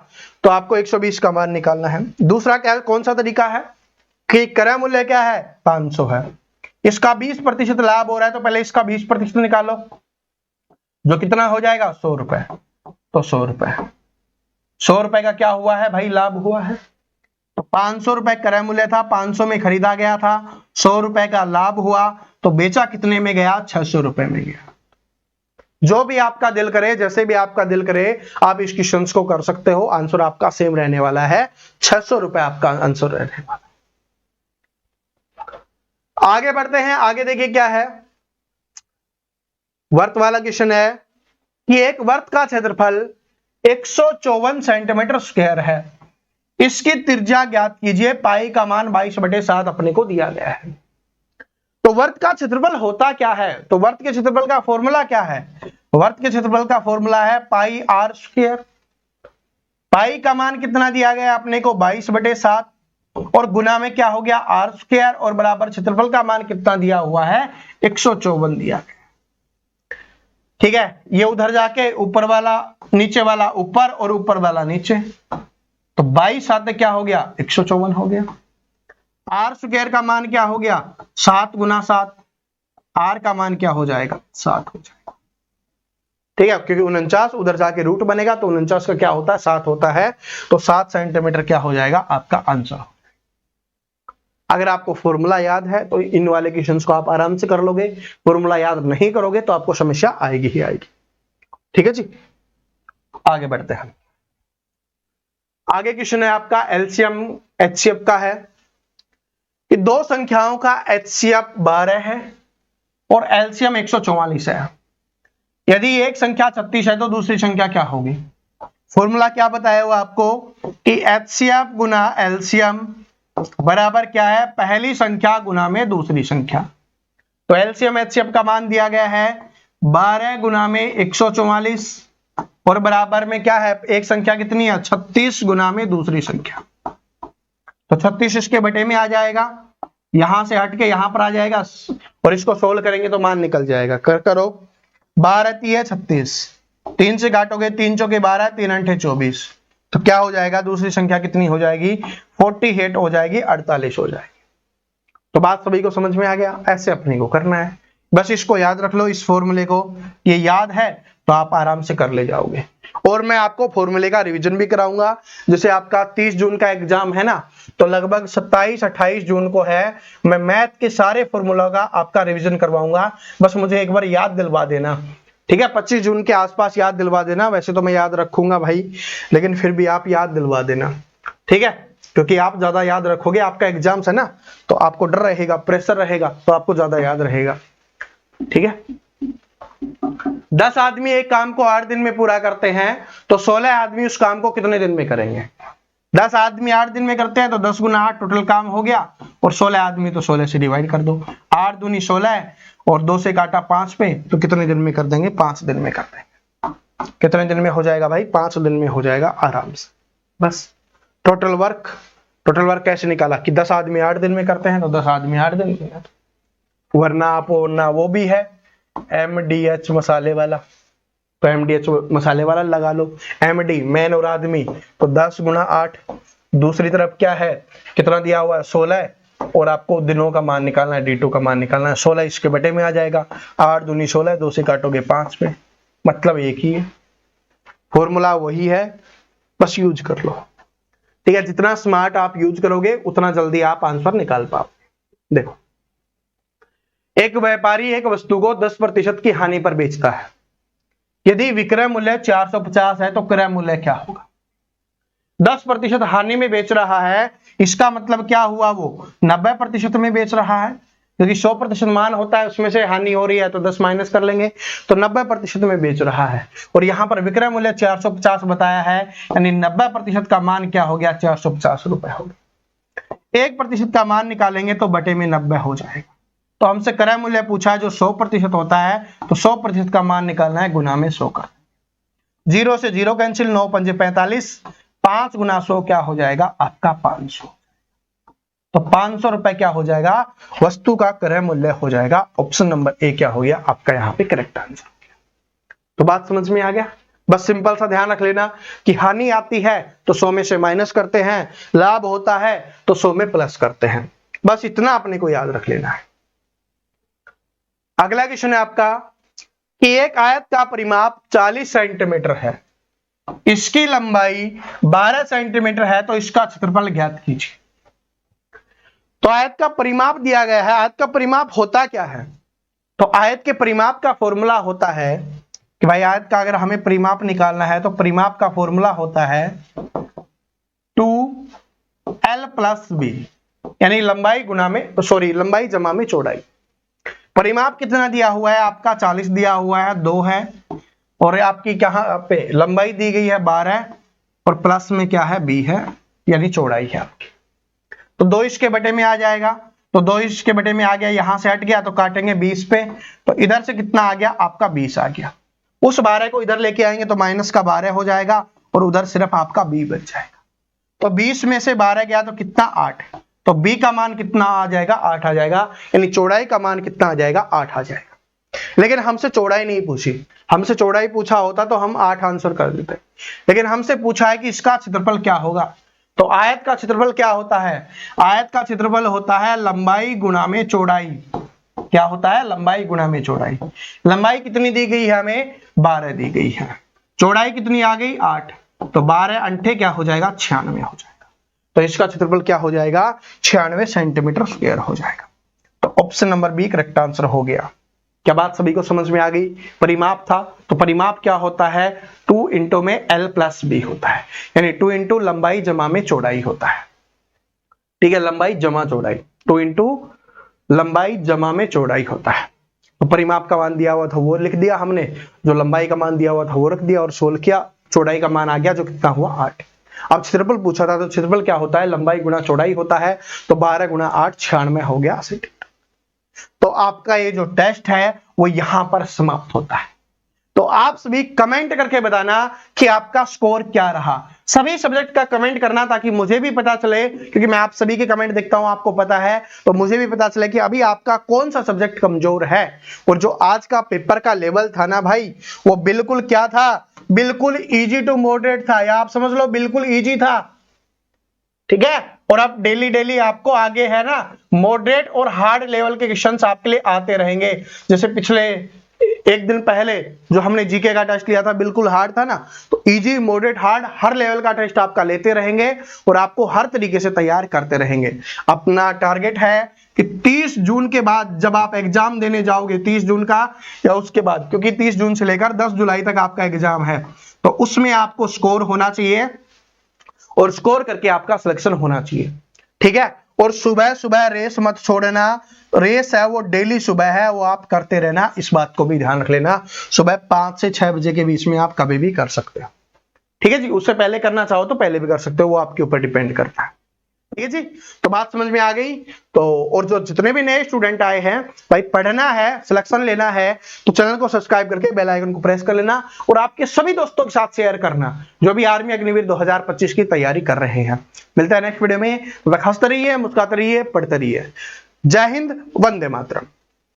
तो आपको 120 का मान निकालना है। दूसरा क्या, कौन सा तरीका है कि क्रय मूल्य क्या है, 500 है, इसका 20% लाभ हो रहा है, तो पहले इसका 20% निकालो, जो कितना हो जाएगा, 100 रुपए। तो 100 रुपए, 100 रुपए का क्या हुआ है भाई, लाभ हुआ है। तो 500 रुपए क्रय मूल्य था, 500 में खरीदा गया था, 100 रुपए का लाभ हुआ, तो बेचा कितने में गया, 600 रुपए में गया। जो भी आपका दिल करे, जैसे भी आपका दिल करे, आप इस क्वेश्चन को कर सकते हो, आंसर आपका सेम रहने वाला है, 600 रुपए आपका आंसर रहने वाला। आगे बढ़ते हैं, आगे देखिए क्या है, वर्त वाला क्वेश्चन है कि एक वर्त का क्षेत्रफल 154 सेंटीमीटर स्क्वायर है, इसकी त्रिज्या ज्ञात कीजिए। पाई का मान 22/7 अपने को दिया गया है। तो वर्त का क्षेत्रफल होता क्या है? तो वर्त के क्षेत्रफल का फॉर्मूला क्या है? वर्त के क्षेत्रफल का फॉर्मूला है पाई आर स्क्वायर। पाई का मान कितना दिया गया अपने को 22/7 और गुना में क्या हो गया आर स्क्वायर और बराबर क्षेत्रफल का मान कितना दिया हुआ है 154 दिया गया। ठीक है, ये उधर जाके ऊपर वाला नीचे वाला ऊपर और ऊपर वाला नीचे, तो 22 साथ क्या हो गया 154 हो गया। आर स्क्वायर का मान क्या हो गया 7 गुना 7, आर का मान क्या हो जाएगा 7 हो जाएगा। ठीक है, क्योंकि 49 उधर जाके रूट बनेगा तो 49 का क्या होता है 7 होता है, तो 7 सेंटीमीटर क्या हो जाएगा आपका आंसर। अगर आपको फॉर्मूला याद है तो इन वाले क्वेश्चंस को आप आराम से कर लोगे, फॉर्मूला याद नहीं करोगे तो आपको समस्या आएगी ही आएगी। ठीक है जी, आगे बढ़ते हैं। आगे क्वेश्चन है आपका एलसीएम एचसीएफ का है कि दो संख्याओं का एचसीएफ 12 है और एलसीएम 144 है। यदि एक संख्या 36 है तो दूसरी संख्या क्या होगी? फॉर्मूला क्या बताया हुआ आपको कि एचसीएफ गुना एलसीएम बराबर क्या है पहली संख्या गुना में दूसरी संख्या। तो एलसीएम एचसीएफ का मान दिया गया है 12 गुना में 144 और बराबर में क्या है एक संख्या कितनी है 36 गुना में दूसरी संख्या। तो 36 इसके बटे में आ जाएगा, यहां से हट के यहां पर आ जाएगा और इसको सोल्व करेंगे तो मान निकल जाएगा। करो 12 3 36, 3 से काटोगे 3 चौके 12, 3 अंठे 24, तो क्या हो जाएगा दूसरी संख्या कितनी हो जाएगी 48 हो जाएगी, 48 हो जाएगी। तो बात सभी को समझ में आ गया? ऐसे अपने को करना है, बस इसको याद रख लो, इस फॉर्मूले को, ये याद है तो आप आराम से कर ले जाओगे। और मैं आपको फॉर्मूले का रिवीजन भी कराऊंगा। जैसे आपका 30 जून का एग्जाम है ना, तो लगभग 27-28 जून को है, मैं मैथ के सारे फॉर्मूला का आपका रिवीजन करवाऊंगा, बस मुझे एक बार याद दिलवा देना। ठीक है, 25 जून के आसपास याद दिलवा देना। वैसे तो मैं याद रखूंगा भाई, लेकिन फिर भी आप याद दिलवा देना। ठीक है, क्योंकि आप ज्यादा याद रखोगे, आपका एग्जाम्स है ना, तो आपको डर रहेगा, प्रेशर रहेगा, तो आपको ज्यादा याद रहेगा। ठीक है, 10 आदमी एक काम को 8 दिन में पूरा करते हैं तो 16 आदमी उस काम को कितने दिन में करेंगे? 10 आदमी 8 दिन में करते हैं तो 10 गुना 8 टोटल काम हो गया, और 16 आदमी तो 16 से डिवाइड कर दो, 8 दूनी 16 और 2 से काटा 5 पे, तो कितने दिन में कर देंगे 5 दिन में कर देंगे। कितने दिन में हो जाएगा भाई 5 दिन में हो जाएगा आराम से। बस टोटल वर्क कैसे निकाला कि 10 आदमी 8 दिन में करते हैं तो 10 आदमी 8 दिन में, वरना आप वो भी है MDH मसाले वाला, तो MDH मसाले वाला लगा लो। MD मैन और आदमी, तो 10 गुना 8, दूसरी तरफ क्या है कितना दिया हुआ है 16, और आपको दिनों का मान निकालना है, D2 का मान निकालना है, 16 इसके बटे में आ जाएगा, 8 दूनी 16, 2 से काटोगे 5 पे, मतलब एक ही है, फॉर्मूला वही है, बस यूज कर लो। ठीक है, जितना स्मार्ट आप यूज करोगे उतना जल्दी आप आंसर निकाल पाओ। देखो, एक व्यापारी एक वस्तु को 10% की हानि पर बेचता है। यदि विक्रय मूल्य 450 है तो क्रय मूल्य क्या होगा? 10% हानि में बेच रहा है, इसका मतलब क्या हुआ वो 90% में बेच रहा है, क्योंकि 100% मान होता है, उसमें से हानि हो रही है तो 10 माइनस कर लेंगे, तो 90% में बेच रहा है। और यहाँ पर विक्रय मूल्य 450 बताया है, यानी 90% का मान क्या हो गया 450 रुपए हो गया। 1% का मान निकालेंगे तो बटे में 90 हो जाएगा। तो हमसे क्रय मूल्य पूछा है जो 100% होता है, तो 100% का मान निकालना है, गुना में 100 का, 0 से 0 कैंसिल, 9 पंजे 45, 5 गुना 100 क्या हो जाएगा आपका 500। तो 500 रुपए क्या हो जाएगा वस्तु का क्रय मूल्य हो जाएगा। ऑप्शन नंबर ए क्या हो गया आपका यहाँ पे करेक्ट आंसर। तो बात समझ में आ गया? बस सिंपल सा ध्यान रख लेना कि हानि आती है तो 100 में से माइनस करते हैं, लाभ होता है तो 100 में प्लस करते हैं, बस इतना अपने को याद रख लेना है। अगला क्वेश्चन है आपका कि एक आयत का परिमाप 40 सेंटीमीटर है, इसकी लंबाई 12 सेंटीमीटर है, तो इसका क्षेत्रफल ज्ञात कीजिए। तो आयत का परिमाप दिया गया है, आयत का परिमाप होता क्या है? तो आयत के परिमाप का फॉर्मूला होता है कि भाई आयत का अगर हमें परिमाप निकालना है तो परिमाप का फॉर्मूला होता है 2L + B, यानी लंबाई लंबाई जमा में चौड़ाई। परिमाप कितना दिया हुआ है आपका 40 दिया हुआ है, 2 है, और आपकी कहां पे लंबाई दी गई है 12 और प्लस में क्या है B है, यानी चौड़ाई है आपकी। तो 2 इसके बटे में आ जाएगा, तो 2 इसके बटे में आ गया, यहां से हट गया तो काटेंगे 20 पे, तो इधर से कितना आ गया आपका 20 आ गया। उस 12 को इधर लेके आएंगे तो माइनस का 12 हो जाएगा और उधर सिर्फ आपका b बच जाएगा। तो 20 में से 12 गया तो कितना 8, तो b का मान कितना आ जाएगा 8 आ जाएगा, यानी चौड़ाई का मान कितना आ जाएगा 8 आ जाएगा। लेकिन हमसे चौड़ाई नहीं पूछी, हमसे चौड़ाई पूछा होता तो हम 8 आंसर कर देते, लेकिन हमसे पूछा है कि इसका क्षेत्रफल क्या होगा। तो आयत का क्षेत्रफल क्या होता है, आयत का क्षेत्रफल होता है लंबाई गुणा में चौड़ाई। क्या होता है, लंबाई गुणा में चौड़ाई। लंबाई कितनी दी गई है हमें 12 दी गई है, चौड़ाई कितनी आ गई 8, तो 12 अंठे क्या हो जाएगा 96 हो जाएगा। तो इसका क्षेत्रफल क्या हो जाएगा 96 सेंटीमीटर स्क्वायर हो जाएगा। तो option number B correct answer हो गया। क्या बात सभी को समझ में आ गई। परिमाप था, तो परिमाप क्या होता है 2 इंटू में l प्लस b होता है, यानी 2 इंटू लंबाई जमा में चौड़ाई होता है। ठीक है, लंबाई जमा चौड़ाई, 2 इंटू लंबाई जमा में चौड़ाई होता है। तो परिमाप का मान दिया हुआ था वो लिख दिया हमने, जो लंबाई का मान दिया हुआ था वो रख दिया और सोल्व किया, चौड़ाई का मान आ गया जो कितना हुआ 8। अब क्षेत्रफल पूछा था, तो क्षेत्रफल क्या होता है लंबाई गुणा चौड़ाई होता है, तो 12 गुणा 8 96 हो गया सेंटीमीटर। तो आपका ये जो टेस्ट है वो यहां पर समाप्त होता है। तो आप सभी कमेंट करके बताना कि आपका स्कोर क्या रहा। सभी सब्जेक्ट का कमेंट करना ताकि मुझे भी पता चले, क्योंकि मैं आप सभी के कमेंट देखता हूं, आपको पता है, तो मुझे भी पता चले कि अभी आपका कौन सा सब्जेक्ट कमजोर है। और जो आज का पेपर का लेवल था ना भाई, वो बिल्कुल क्या था, बिल्कुल इजी टू मॉडरेट था, या आप समझ लो बिल्कुल इजी था। ठीक है, और अब डेली डेली आपको आगे है ना मॉडरेट और हार्ड लेवल के क्वेश्चंस आपके लिए आते रहेंगे। जैसे पिछले एक दिन पहले जो हमने जीके का टेस्ट लिया था बिल्कुल हार्ड था ना, तो इजी मॉडरेट हार्ड हर लेवल का टेस्ट आपका लेते रहेंगे और आपको हर तरीके से तैयार करते रहेंगे। अपना टारगेट है कि 30 जून के बाद जब आप एग्जाम देने जाओगे, 30 जून का या उसके बाद, क्योंकि 30 जून से लेकर 10 जुलाई तक आपका एग्जाम है, तो उसमें आपको स्कोर होना चाहिए और स्कोर करके आपका सिलेक्शन होना चाहिए। ठीक है, और सुबह सुबह रेस मत छोड़ना, रेस है वो डेली सुबह है, वो आप करते रहना, इस बात को भी ध्यान रख लेना। सुबह 5 से 6 बजे के बीच में आप कभी भी कर सकते हो। ठीक है जी, उससे पहले करना चाहो तो पहले भी कर सकते हो, वो आपके ऊपर डिपेंड करता है। ठीक है जी, तो बात समझ में आ गई। तो और जो जितने भी नए स्टूडेंट आए हैं भाई, पढ़ना है, सिलेक्शन लेना है, तो चैनल को सब्सक्राइब करके बेल आइकन को प्रेस कर लेना और आपके सभी दोस्तों के साथ शेयर करना जो भी आर्मी अग्निवीर 2025 की तैयारी कर रहे हैं। मिलता है नेक्स्ट वीडियो में, हंसते रहिए, मुस्कुराते रहिए, पढ़ते रहिए। जय हिंद, वंदे मातरम।